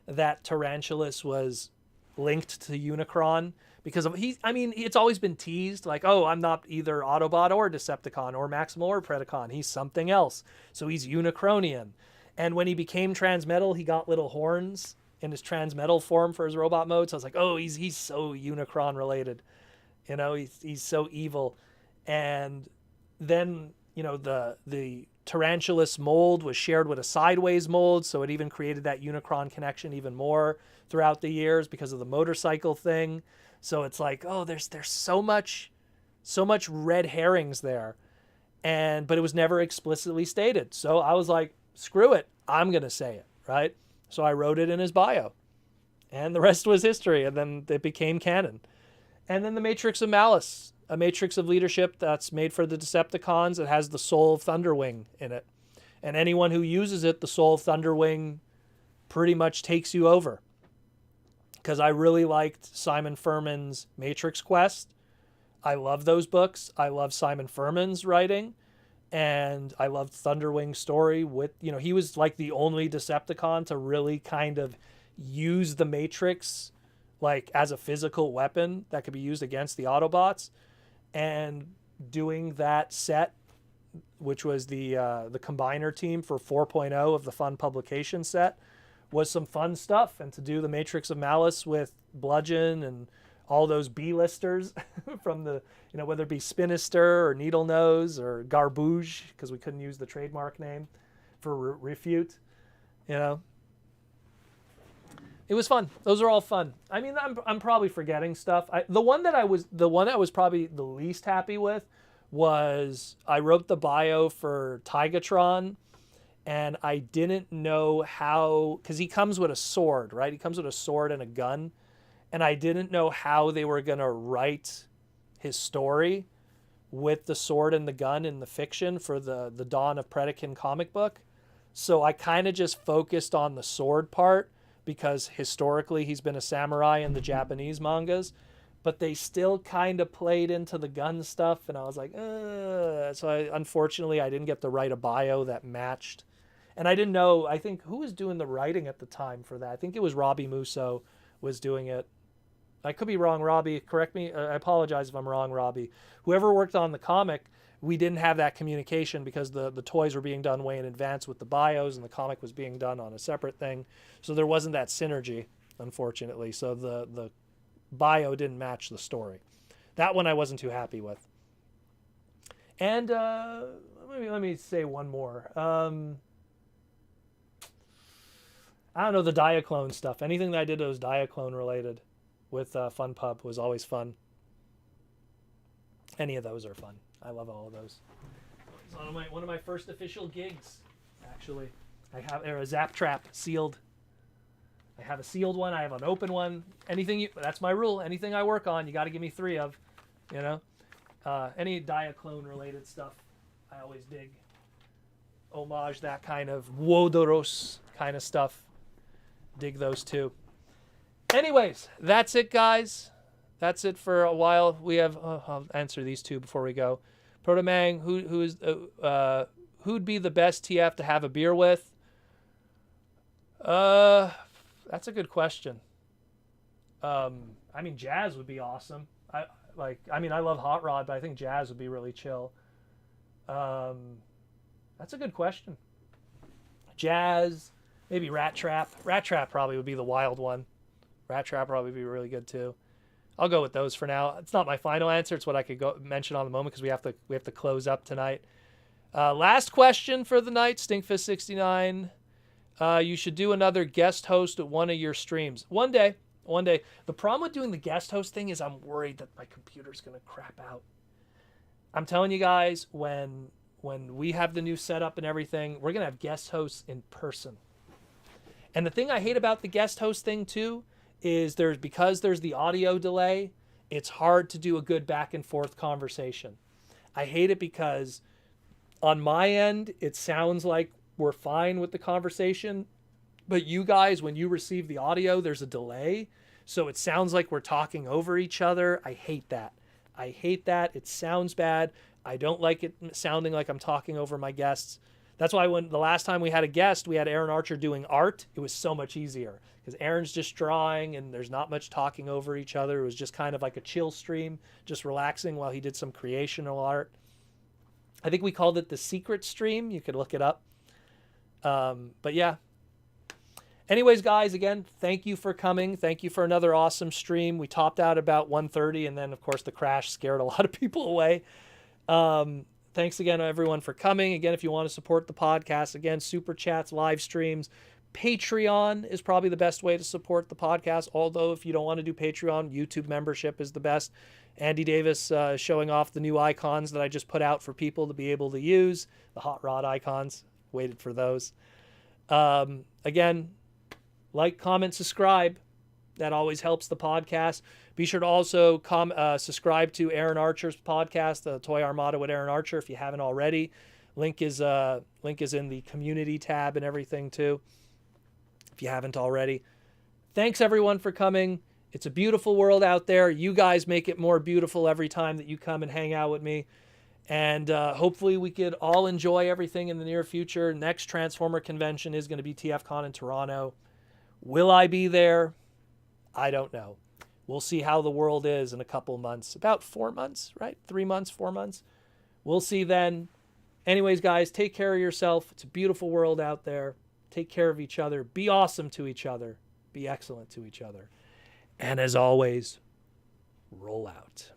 that Tarantulas was linked to Unicron because of it's always been teased like, oh, I'm not either Autobot or Decepticon or Maximal or Predacon. He's something else. So he's Unicronian. And when he became Transmetal, he got little horns in his Transmetal form for his robot mode. So I was like, oh, he's so Unicron related. You know, he's so evil. And then, you know, the Tarantulas mold was shared with a Sideways mold, so it even created that Unicron connection even more throughout the years because of the motorcycle thing. So it's like, oh, there's so much red herrings there. But it was never explicitly stated. So I was like, screw it, I'm going to say it, right? So I wrote it in his bio. And the rest was history, and then it became canon. And then the Matrix of Malice, a matrix of leadership that's made for the Decepticons. It has the soul of Thunderwing in it. And anyone who uses it, the soul of Thunderwing pretty much takes you over. Because I really liked Simon Furman's Matrix Quest. I love those books. I love Simon Furman's writing. And I loved Thunderwing's story with, you know, he was like the only Decepticon to really kind of use the Matrix like as a physical weapon that could be used against the Autobots. And doing that set, which was the combiner team for 4.0 of the Fun Publication set, was some fun stuff. And to do the Matrix of Malice with Bludgeon and all those B-listers from the, you know, whether it be Spinister or Needle Nose or Garbouge, because we couldn't use the trademark name for Refute, you know. It was fun. Those are all fun. I mean, I'm probably forgetting stuff. The one that I was probably the least happy with was I wrote the bio for Tigatron, and I didn't know how, because he comes with a sword, right? He comes with a sword and a gun, and I didn't know how they were gonna write his story with the sword and the gun in the fiction for the Dawn of Predakin comic book. So I kind of just focused on the sword part because historically he's been a samurai in the Japanese mangas, but they still kind of played into the gun stuff, and I was like, so unfortunately I didn't get to write a bio that matched. And I didn't know, I think, who was doing the writing at the time for that? I think it was Robbie Musso was doing it. I could be wrong, Robbie. Correct me. I apologize if I'm wrong, Robbie. Whoever worked on the comic, we didn't have that communication because the toys were being done way in advance with the bios, and the comic was being done on a separate thing. So there wasn't that synergy, unfortunately. So the bio didn't match the story. That one I wasn't too happy with. And let me say one more. I don't know, the Diaclone stuff. Anything that I did that was Diaclone related with Fun Pub was always fun. Any of those are fun. I love all of those. It's one of my first official gigs, actually. I have a Zap Trap sealed. I have a sealed one. I have an open one. That's my rule. Anything I work on, you got to give me 3 of. You know, any Diaclone related stuff, I always dig. Homage, that kind of Wodoros kind of stuff. Dig those too. Anyways, that's it, guys. That's it for a while. We have. I'll answer these 2 before we go. Protomang, who'd be the best TF to have a beer with? That's a good question. I mean, Jazz would be awesome. I love Hot Rod, but I think Jazz would be really chill. That's a good question. Jazz, maybe Rat Trap. Rat Trap probably would be the wild one. Rat Trap probably would be really good too. I'll go with those for now. It's not my final answer. It's what I could mention on the moment because we have to close up tonight. Last question for the night, Stinkfist69. You should do another guest host at one of your streams. One day. The problem with doing the guest host thing is I'm worried that my computer's going to crap out. I'm telling you guys, when we have the new setup and everything, we're going to have guest hosts in person. And the thing I hate about the guest host thing too is because there's the audio delay, it's hard to do a good back and forth conversation. I hate it because on my end, it sounds like we're fine with the conversation, but you guys, when you receive the audio, there's a delay. So it sounds like we're talking over each other. I hate that. It sounds bad. I don't like it sounding like I'm talking over my guests. That's why when the last time we had a guest, we had Aaron Archer doing art. It was so much easier because Aaron's just drawing and there's not much talking over each other. It was just kind of like a chill stream, just relaxing while he did some creational art. I think we called it the secret stream. You could look it up. But yeah. Anyways, guys, again, thank you for coming. Thank you for another awesome stream. We topped out about 1:30, and then, of course, the crash scared a lot of people away. Thanks again, everyone, for coming. Again, if you want to support the podcast, again, super chats, live streams. Patreon is probably the best way to support the podcast, although if you don't want to do Patreon, YouTube membership is the best. Andy Davis showing off the new icons that I just put out for people to be able to use, the hot rod icons. Waited for those. Again, like, comment, subscribe. That always helps the podcast. Be sure to also subscribe to Aaron Archer's podcast, the Toy Armada with Aaron Archer, if you haven't already. Link is in the community tab and everything too, if you haven't already. Thanks everyone for coming. It's a beautiful world out there. You guys make it more beautiful every time that you come and hang out with me. And hopefully we could all enjoy everything in the near future. Next Transformer convention is going to be TFCon in Toronto. Will I be there? I don't know. We'll see how the world is in a couple months. About 4 months, right? 3 months, 4 months. We'll see then. Anyways, guys, take care of yourself. It's a beautiful world out there. Take care of each other. Be awesome to each other. Be excellent to each other. And as always, roll out.